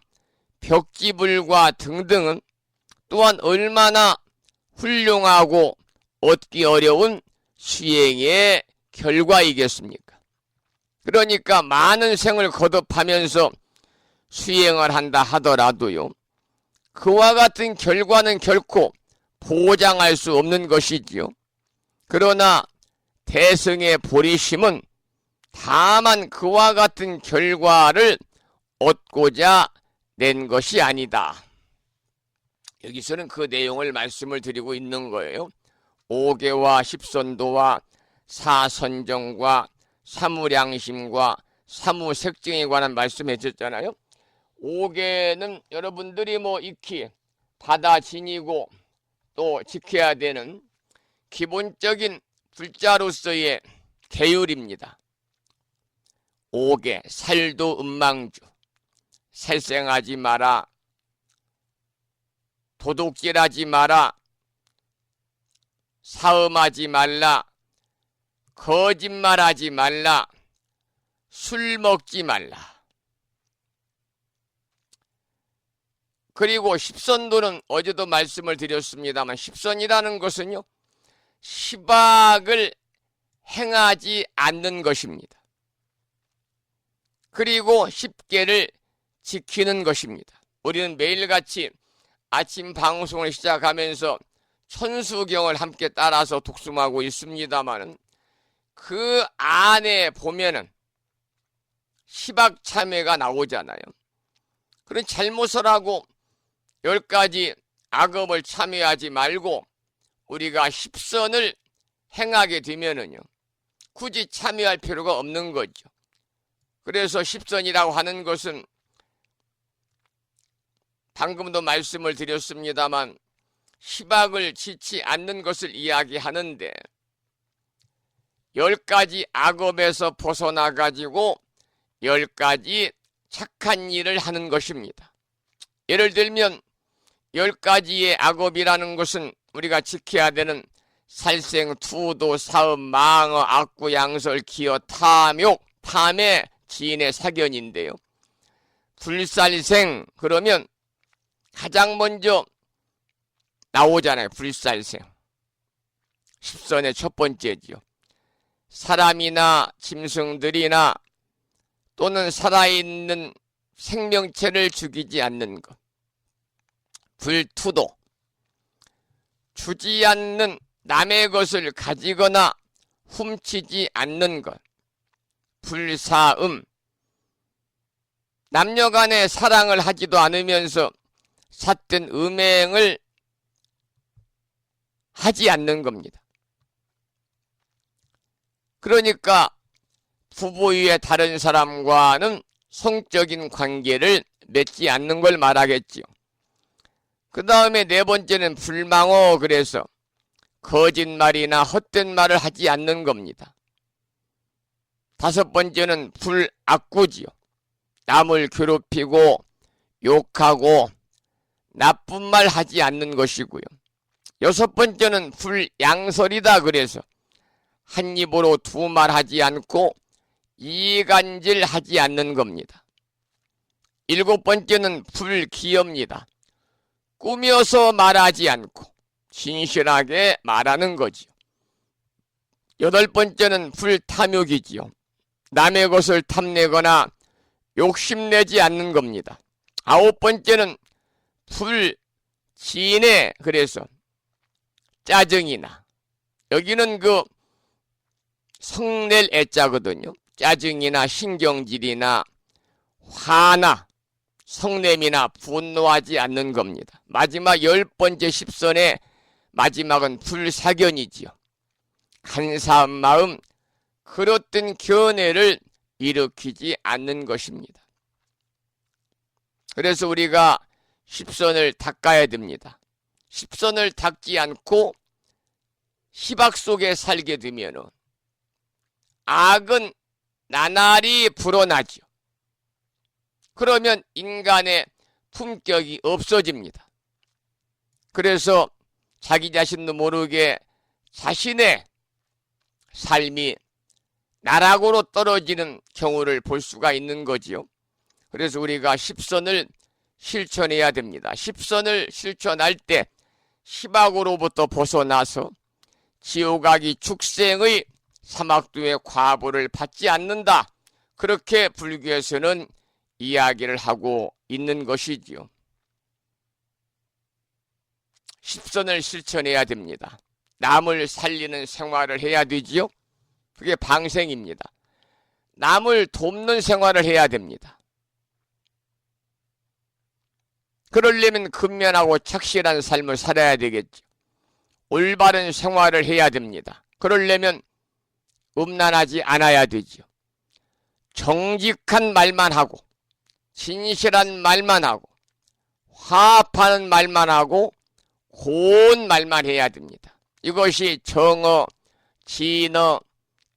벽지불과 등등은 또한 얼마나 훌륭하고 얻기 어려운 수행의 결과이겠습니까? 그러니까 많은 생을 거듭하면서 수행을 한다 하더라도요, 그와 같은 결과는 결코 보장할 수 없는 것이지요. 그러나 대승의 보리심은 다만 그와 같은 결과를 얻고자 낸 것이 아니다. 여기서는 그 내용을 말씀을 드리고 있는 거예요. 오계와 십선도와 사선정과 사무량심과 사무색정에 관한 말씀해 줬잖아요. 오계는 여러분들이 익히 받아 지니고 또 지켜야 되는 기본적인 불자로서의 계율입니다. 오계, 살도 음망주, 살생하지 마라, 도둑질하지 마라, 사음하지 말라, 거짓말하지 말라, 술 먹지 말라. 그리고 십선도는 어제도 말씀을 드렸습니다만, 십선이라는 것은요, 시박을 행하지 않는 것입니다. 그리고 십계를 지키는 것입니다. 우리는 매일같이 아침 방송을 시작하면서 천수경을 함께 따라서 독誦하고 있습니다만, 그 안에 보면은 시박참회가 나오잖아요. 그런 잘못을 하고 10가지 악업을 참여하지 말고 우리가 십선을 행하게 되면은요, 굳이 참여할 필요가 없는 거죠. 그래서 십선이라고 하는 것은 방금도 말씀을 드렸습니다만 희박을 짓지 않는 것을 이야기하는데 10가지 악업에서 벗어나가지고 10가지 착한 일을 하는 것입니다. 예를 들면 10가지의 악업이라는 것은 우리가 지켜야 되는 살생, 투도, 사음, 망어, 악구, 양설, 기어, 탐욕, 탐의 지인의 사견인데요. 불살생 그러면 가장 먼저 나오잖아요. 불살생. 십선의 첫 번째지요. 사람이나 짐승들이나 또는 살아있는 생명체를 죽이지 않는 것. 불투도. 주지 않는 남의 것을 가지거나 훔치지 않는 것. 불사음. 남녀 간의 사랑을 하지도 않으면서 삿된 음행을 하지 않는 겁니다. 그러니까 부부 위에 다른 사람과는 성적인 관계를 맺지 않는 걸 말하겠지요. 그 다음에 네 번째는 불망어, 그래서 거짓말이나 헛된 말을 하지 않는 겁니다. 다섯 번째는 불악구지요. 남을 괴롭히고 욕하고 나쁜 말 하지 않는 것이고요. 여섯 번째는 불양설이다. 그래서 한 입으로 두 말 하지 않고 이간질 하지 않는 겁니다. 일곱 번째는 불기업니다. 꾸며서 말하지 않고 진실하게 말하는 거지요. 여덟 번째는 불탐욕이지요. 남의 것을 탐내거나 욕심내지 않는 겁니다. 아홉 번째는 불진해, 그래서 짜증이나, 여기는 그 성낼 애자거든요. 짜증이나 신경질이나 화나 성냄이나 분노하지 않는 겁니다. 마지막 10번째 십선의 마지막은 불사견이지요. 간사한 마음, 그릇된 견해를 일으키지 않는 것입니다. 그래서 우리가 십선을 닦아야 됩니다. 십선을 닦지 않고 희박 속에 살게 되면 악은 나날이 불어나죠. 그러면 인간의 품격이 없어집니다. 그래서 자기 자신도 모르게 자신의 삶이 나락으로 떨어지는 경우를 볼 수가 있는 거지요. 그래서 우리가 십선을 실천해야 됩니다. 십선을 실천할 때 희박으로부터 벗어나서 지옥아기 축생의 사막도의 과보를 받지 않는다. 그렇게 불교에서는 이야기를 하고 있는 것이지요. 십선을 실천해야 됩니다. 남을 살리는 생활을 해야 되지요. 그게 방생입니다. 남을 돕는 생활을 해야 됩니다. 그러려면 근면하고 착실한 삶을 살아야 되겠죠. 올바른 생활을 해야 됩니다. 그러려면 음란하지 않아야 되죠. 정직한 말만 하고 진실한 말만 하고 화합하는 말만 하고 고운 말만 해야 됩니다. 이것이 정어, 진어,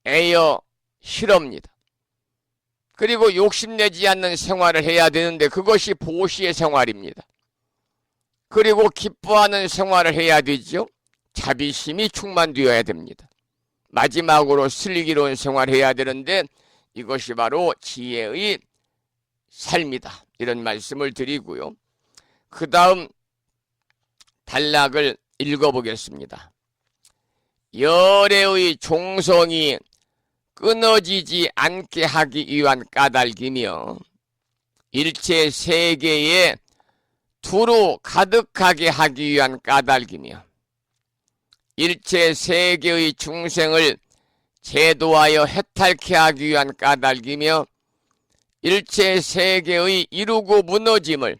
애여, 실어입니다. 그리고 욕심내지 않는 생활을 해야 되는데 그것이 보시의 생활입니다. 그리고 기뻐하는 생활을 해야 되죠. 자비심이 충만되어야 됩니다. 마지막으로 슬기로운 생활을 해야 되는데 이것이 바로 지혜의 삶이다. 이런 말씀을 드리고요. 그 다음 단락을 읽어보겠습니다. 열애의 종성이 끊어지지 않게 하기 위한 까닭이며 일체 세계에 두루 가득하게 하기 위한 까닭이며 일체 세계의 중생을 제도하여 해탈케 하기 위한 까닭이며 일체 세계의 이루고 무너짐을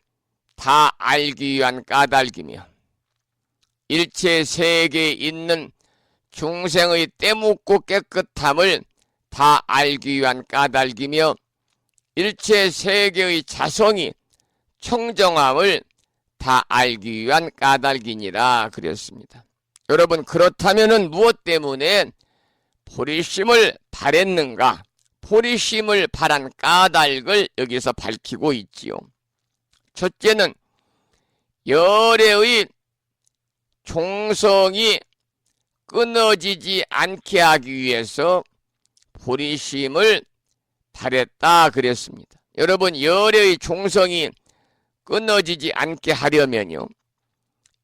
다 알기 위한 까닭이며 일체 세계에 있는 중생의 때묻고 깨끗함을 다 알기 위한 까닭이며 일체 세계의 자성이 청정함을 다 알기 위한 까닭이니라 그랬습니다. 여러분, 그렇다면 무엇 때문에 보리심을 바랬는가? 보리심을 바란 까닭을 여기서 밝히고 있지요. 첫째는 열애의 종성이 끊어지지 않게 하기 위해서 보리심을 바랬다 그랬습니다. 여러분, 열애의 종성이 끊어지지 않게 하려면요,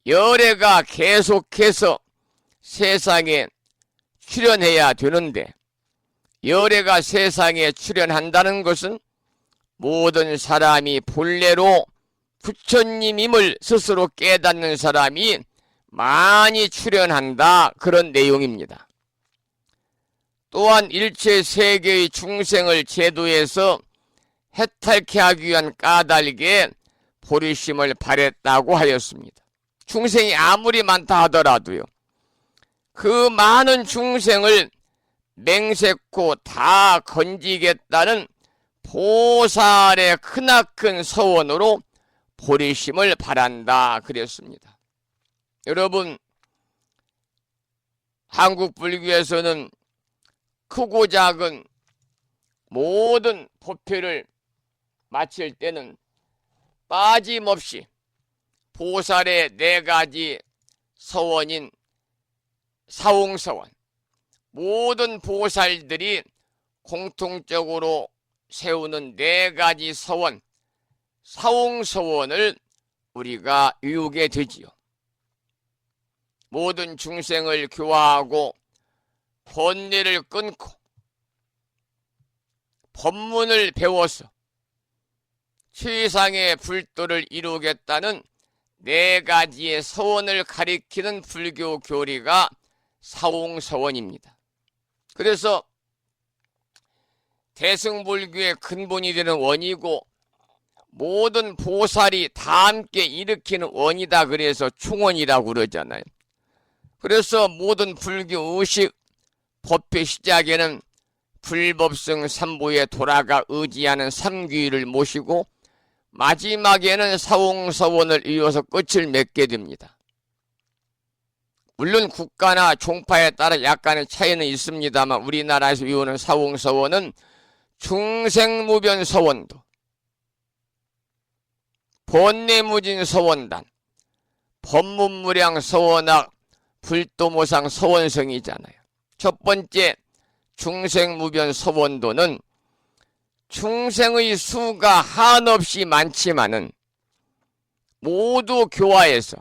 열애가 계속해서 세상에 출현해야 되는데, 열애가 세상에 출현한다는 것은 모든 사람이 본래로 부처님임을 스스로 깨닫는 사람이 많이 출현한다, 그런 내용입니다. 또한 일체 세계의 중생을 제도에서 해탈케 하기 위한 까닭에 보리심을 바랬다고 하였습니다. 중생이 아무리 많다 하더라도요, 그 많은 중생을 맹세코 다 건지겠다는 보살의 크나큰 서원으로 보리심을 바란다 그랬습니다. 여러분, 한국 불교에서는 크고 작은 모든 법회를 마칠 때는 빠짐없이 보살의 4가지 서원인 사홍서원, 모든 보살들이 공통적으로 세우는 4가지 서원, 사홍서원을 우리가 이루게 되지요. 모든 중생을 교화하고 번뇌를 끊고 법문을 배워서 최상의 불도를 이루겠다는 4가지의 서원을 가리키는 불교 교리가 사홍서원입니다. 그래서 대승불교의 근본이 되는 원이고 모든 보살이 다 함께 일으키는 원이다 그래서 충원이라고 그러잖아요. 그래서 모든 불교 의식 법회 시작에는 불법성 삼보에 돌아가 의지하는 삼귀를 모시고 마지막에는 사홍서원을 이어서 끝을 맺게 됩니다. 물론 국가나 종파에 따라 약간의 차이는 있습니다만 우리나라에서 이루는 사홍서원은 중생무변서원도, 번뇌무진서원단, 법문무량서원학, 불도모상서원성이잖아요. 첫 번째 중생무변서원도는 중생의 수가 한없이 많지만은 모두 교화해서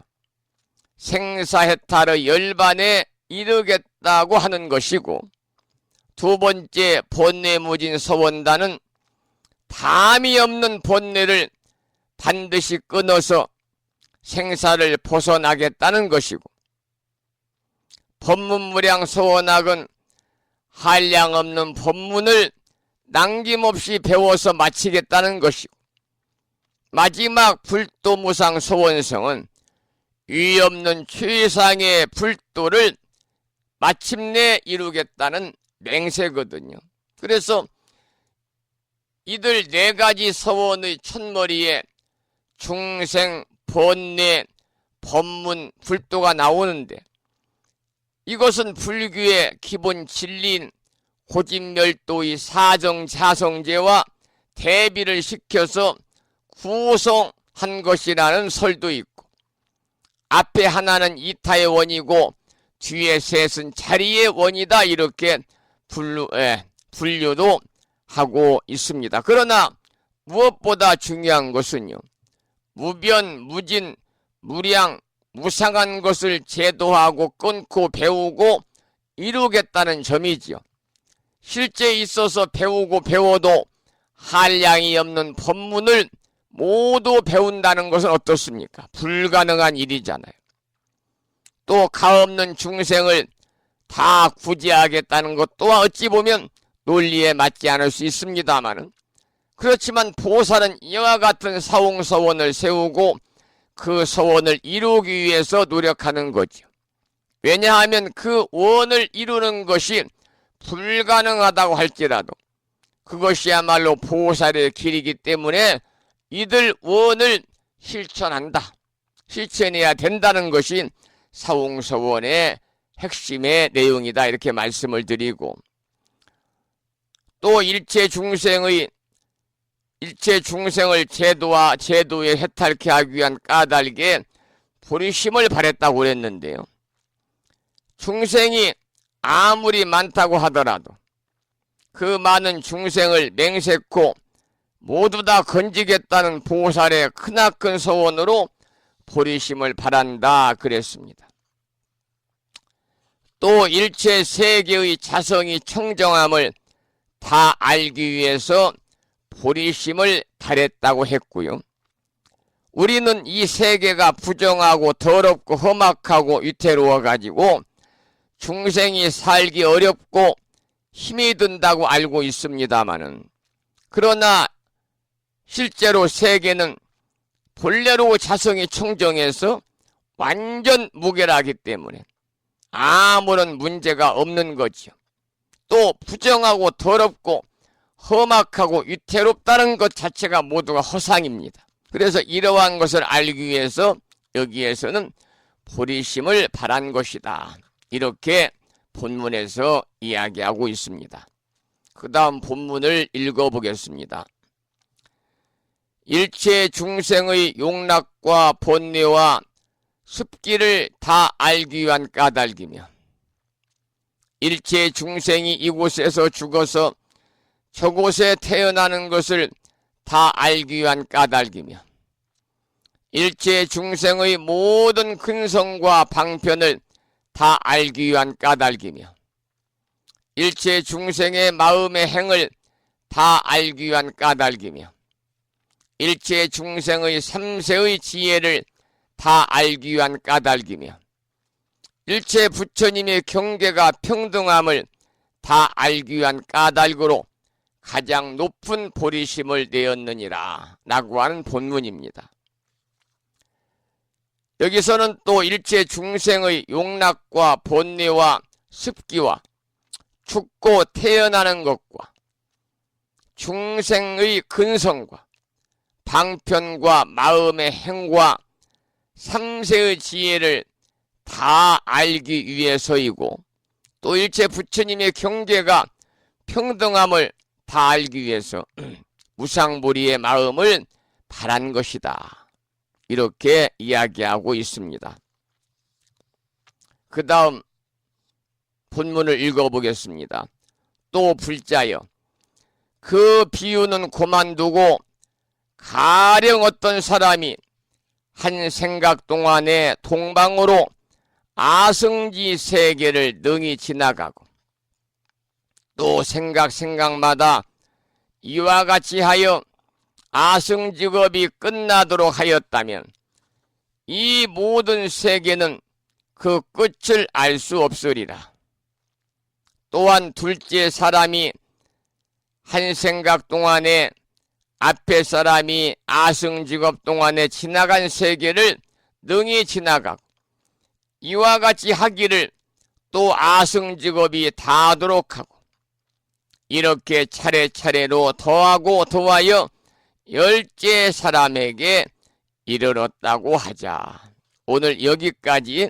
생사해탈의 열반에 이르겠다고 하는 것이고, 두 번째 번뇌무진 서원단은 담이 없는 번뇌를 반드시 끊어서 생사를 벗어나겠다는 것이고, 법문무량 서원학은 한량없는 법문을 남김없이 배워서 마치겠다는 것이고, 마지막 불도무상 서원성은 위없는 최상의 불도를 마침내 이루겠다는 맹세거든요. 그래서 이들 4가지 서원의 첫머리에 중생, 번뇌, 법문, 불도가 나오는데, 이것은 불교의 기본 진리인 고집멸도의 사정자성제와 대비를 시켜서 구성한 것이라는 설도 있고, 앞에 하나는 이타의 원이고 뒤에 셋은 자리의 원이다, 이렇게 분류도 하고 있습니다. 그러나 무엇보다 중요한 것은요, 무변, 무진, 무량, 무상한 것을 제도하고 끊고 배우고 이루겠다는 점이지요. 실제 있어서 배우고 배워도 한량이 없는 법문을 모두 배운다는 것은 어떻습니까? 불가능한 일이잖아요. 또 가없는 중생을 다 구제하겠다는 것 또한 어찌 보면 논리에 맞지 않을 수 있습니다마는, 그렇지만 보살은 이와 같은 사홍서원을 세우고 그 서원을 이루기 위해서 노력하는 거죠. 왜냐하면 그 원을 이루는 것이 불가능하다고 할지라도 그것이야말로 보살의 길이기 때문에 이들 원을 실천해야 된다는 것이 사웅서원의 핵심의 내용이다, 이렇게 말씀을 드리고, 또 일체 중생을 제도에 해탈케 하기 위한 까닭에 보리심을 바랬다고 그랬는데요. 중생이 아무리 많다고 하더라도 그 많은 중생을 맹세코 모두 다 건지겠다는 보살의 크나큰 서원으로 보리심을 바란다 그랬습니다. 또 일체 세계의 자성이 청정함을 다 알기 위해서 보리심을 바랬다고 했고요. 우리는 이 세계가 부정하고 더럽고 험악하고 위태로워 가지고 중생이 살기 어렵고 힘이 든다고 알고 있습니다마는, 그러나 실제로 세계는 본래로 자성이 청정해서 완전 무결하기 때문에 아무런 문제가 없는 거지요. 또 부정하고 더럽고 험악하고 위태롭다는 것 자체가 모두가 허상입니다. 그래서 이러한 것을 알기 위해서 여기에서는 보리심을 바란 것이다, 이렇게 본문에서 이야기하고 있습니다. 그 다음 본문을 읽어보겠습니다. 일체 중생의 용락과 번뇌와 습기를 다 알기 위한 까닭이며, 일체 중생이 이곳에서 죽어서 저곳에 태어나는 것을 다 알기 위한 까닭이며, 일체 중생의 모든 근성과 방편을 다 알기 위한 까닭이며, 일체 중생의 마음의 행을 다 알기 위한 까닭이며, 일체 중생의 삼세의 지혜를 다 알기 위한 까닭이며, 일체 부처님의 경계가 평등함을 다 알기 위한 까닭으로 가장 높은 보리심을 내었느니라 라고 하는 본문입니다. 여기서는 또 일체 중생의 용락과 번뇌와 습기와 죽고 태어나는 것과 중생의 근성과 방편과 마음의 행과 삼세의 지혜를 다 알기 위해서이고, 또 일체 부처님의 경계가 평등함을 다 알기 위해서 무상보리의 마음을 바란 것이다, 이렇게 이야기하고 있습니다. 그 다음 본문을 읽어보겠습니다. 또 불자여, 그 비유는 고만두고 가령 어떤 사람이 한 생각 동안에 동방으로 아승지 세계를 능히 지나가고, 또 생각마다 이와 같이 하여 아승직업이 끝나도록 하였다면 이 모든 세계는 그 끝을 알 수 없으리라. 또한 둘째 사람이 한 생각 동안에 앞에 사람이 아승직업 동안에 지나간 세계를 능히 지나가고, 이와 같이 하기를 또 아승직업이 다하도록 하고, 이렇게 차례차례로 더하고 더하여 열째 사람에게 이르렀다고 하자. 오늘 여기까지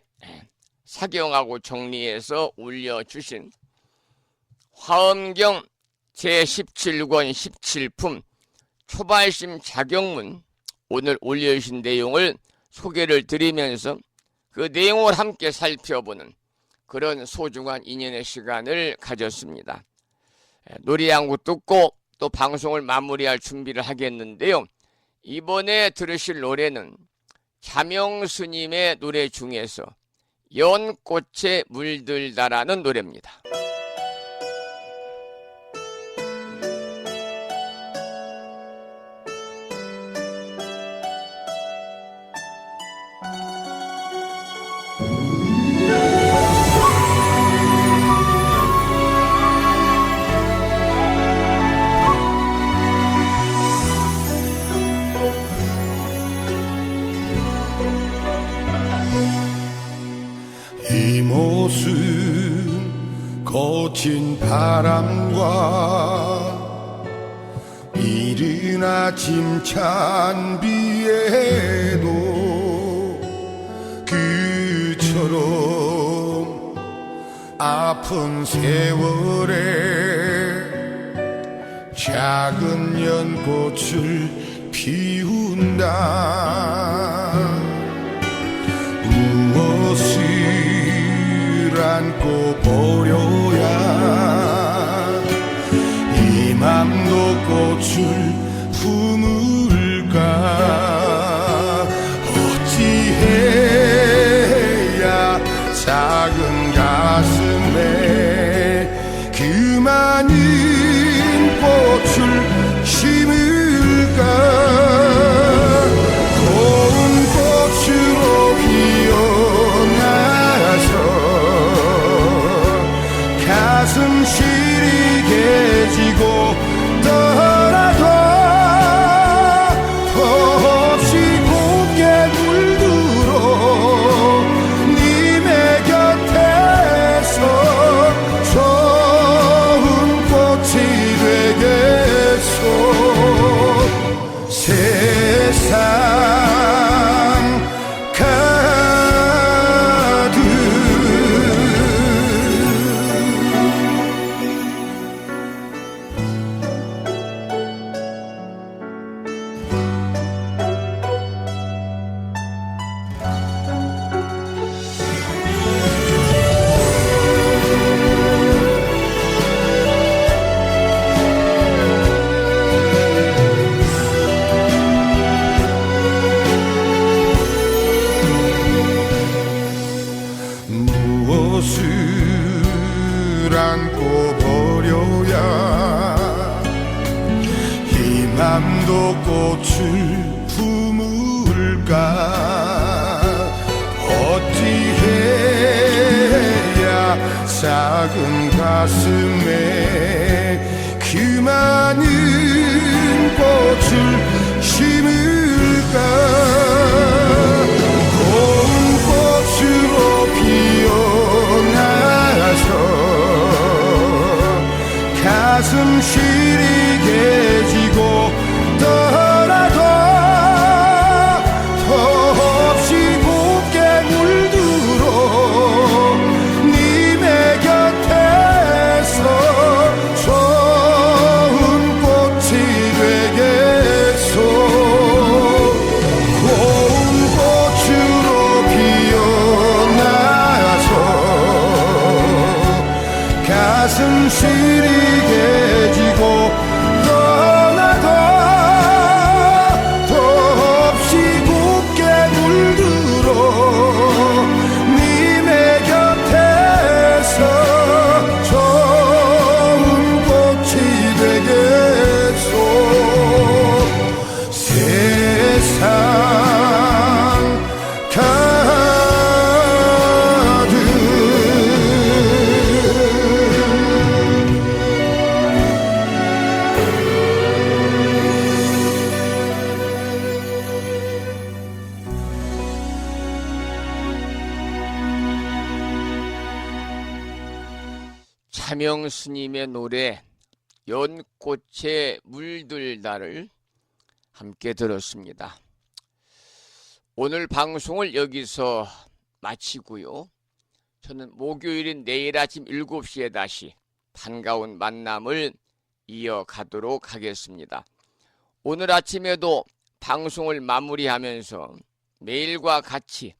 사경하고 정리해서 올려주신 화엄경 제17권 17품 초발심 자경문, 오늘 올려주신 내용을 소개를 드리면서 그 내용을 함께 살펴보는 그런 소중한 인연의 시간을 가졌습니다. 노래 한 곡 듣고 또 방송을 마무리할 준비를 하겠는데요. 이번에 들으실 노래는 자명스님의 노래 중에서 연꽃에 물들다라는 노래입니다. 이 모습 거친 바람과 이른 아침 찬 비에도 그처럼 아픈 세월에 작은 연꽃을 피운다. 무엇을 안고 버려야 이 맘도 꽃을 품을까. 어찌해야 작은 가슴에 그 많은 꽃을 심을까. 고운 꽃으로 피어나서 가슴 시리게 지고 떠나도 더없이 곱게 물들어 님의 곁에서 좋은 꽃이 되겠소. 세상 가득 무엇을 안고 버려야 이 맘도 꽃을 품을까. 어찌해야 작은 가슴에 그 많은 꽃을 심을까. 고운 꽃으로 피어나서 가슴 시리게 지고 떠나도 더없이 곱게 물들어 님의 곁에서 좋은 꽃이 되겠소. 고운 꽃으로 피어나서 가슴 시리게 지고 떠나도 더없이 곱게 물들어 님의 곁에서 좋은 꽃이 되겠소. 세상 가득 차명 스님의 노래 연꽃에 물들다를 함께 들었습니다. 오늘 방송을 여기서 마치고요. 저는 목요일인 내일 아침 7시에 다시 반가운 만남을 이어가도록 하겠습니다. 오늘 아침에도 방송을 마무리하면서 매일과 같이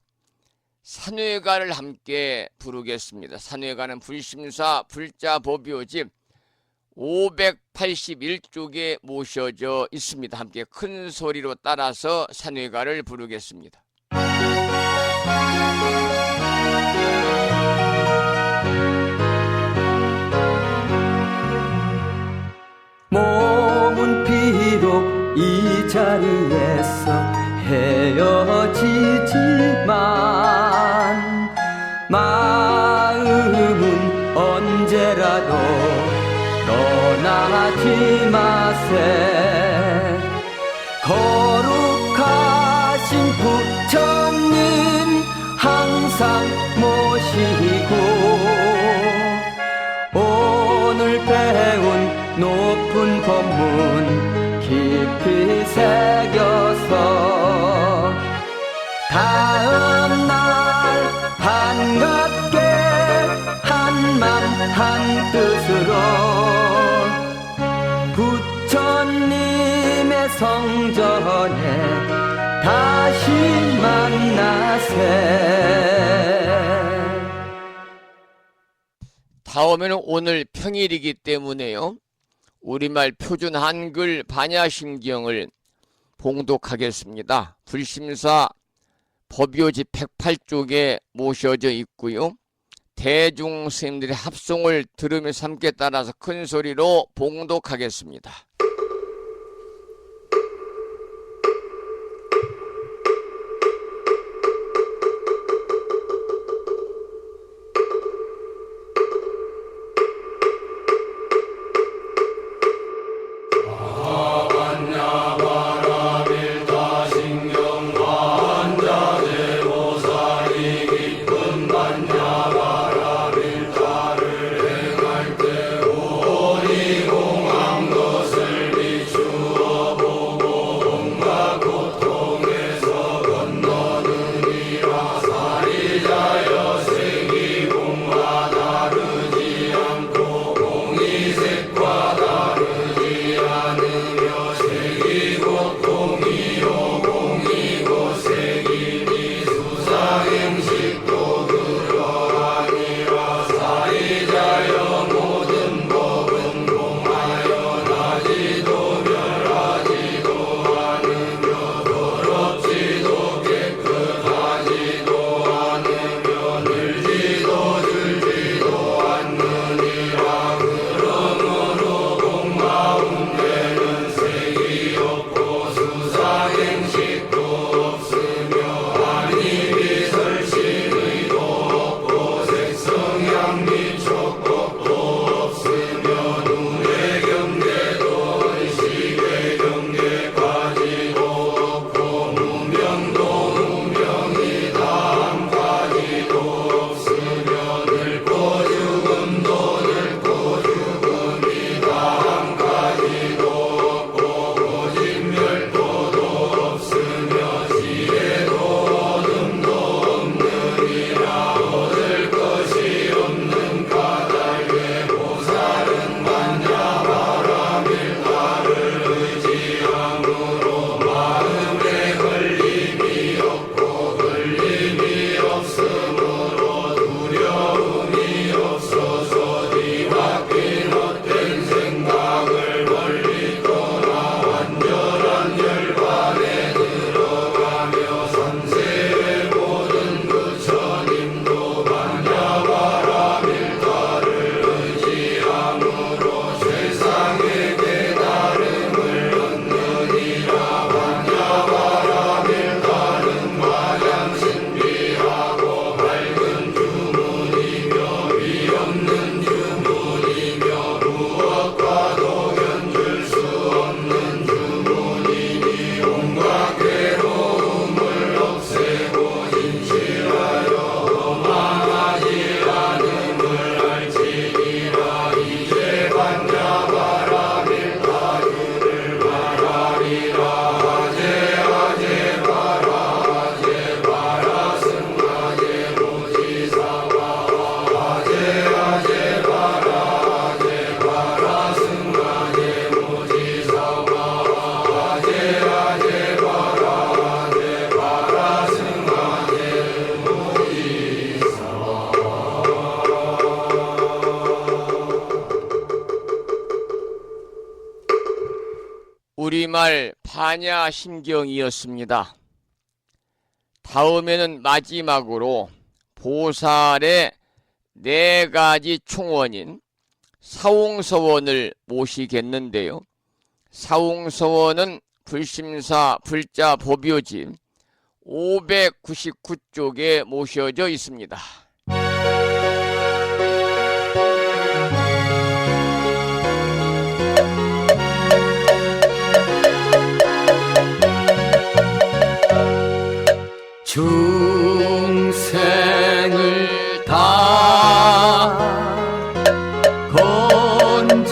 산회가를 함께 부르겠습니다. 산회가는 불심사 불자보묘집 581쪽에 모셔져 있습니다. 함께 큰 소리로 따라서 산회가를 부르겠습니다. 몸은 비록 이 자리에서 헤어지지만 마음은 언제라도 떠나지 마세. 거룩하신 부처님 항상 모시고 새겨서 다음날 반갑게 한맘 한뜻으로 부처님의 성전에 다시 만나세. 다음에는 오늘 평일이기 때문에요. 우리말 표준 한글 반야심경을 봉독하겠습니다. 불심사 법요지 108쪽에 모셔져 있고요. 대중 스님들의 합송을 들으면서 함께 따라서 큰 소리로 봉독하겠습니다. 우리말 반야심경이었습니다. 다음에는 마지막으로 보살의 4가지 총원인 사홍서원을 모시겠는데요. 사홍서원은 불심사 불자 법요지 599쪽에 모셔져 있습니다. 중생을 다 건지오리다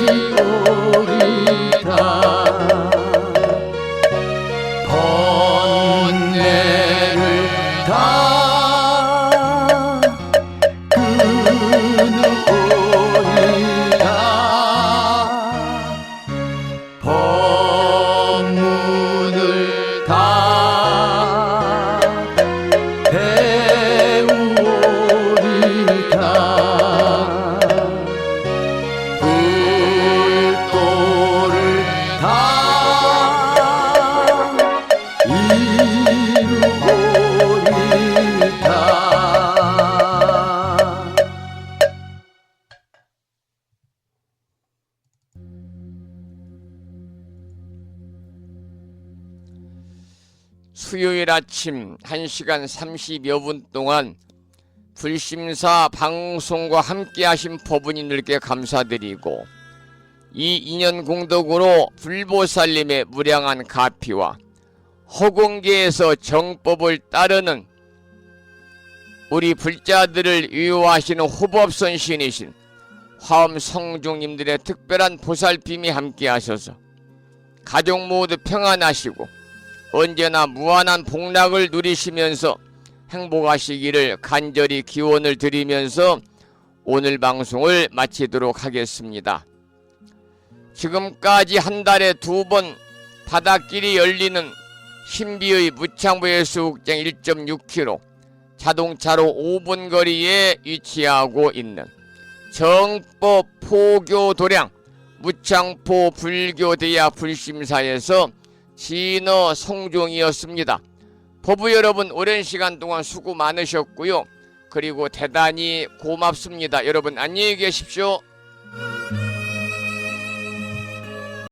수요일 아침 1시간 30여 분 동안 불심사 방송과 함께 하신 법운님들께 감사드리고, 이 인연 공덕으로 불보살님의 무량한 가피와 허공계에서 정법을 따르는 우리 불자들을 위로하시는 호법선 신이신 화엄 성중님들의 특별한 보살핌이 함께 하셔서 가족 모두 평안하시고 언제나 무한한 복락을 누리시면서 행복하시기를 간절히 기원을 드리면서 오늘 방송을 마치도록 하겠습니다. 지금까지 한 달에 2번 바닷길이 열리는 신비의 무창부해수욕장 1.6km 자동차로 5분 거리에 위치하고 있는 정법 포교도량 무창포 불교대학 불심사에서 진어 성종이었습니다. 법부 여러분, 오랜 시간 동안 수고 많으셨고요. 그리고 대단히 고맙습니다. 여러분 안녕히 계십시오.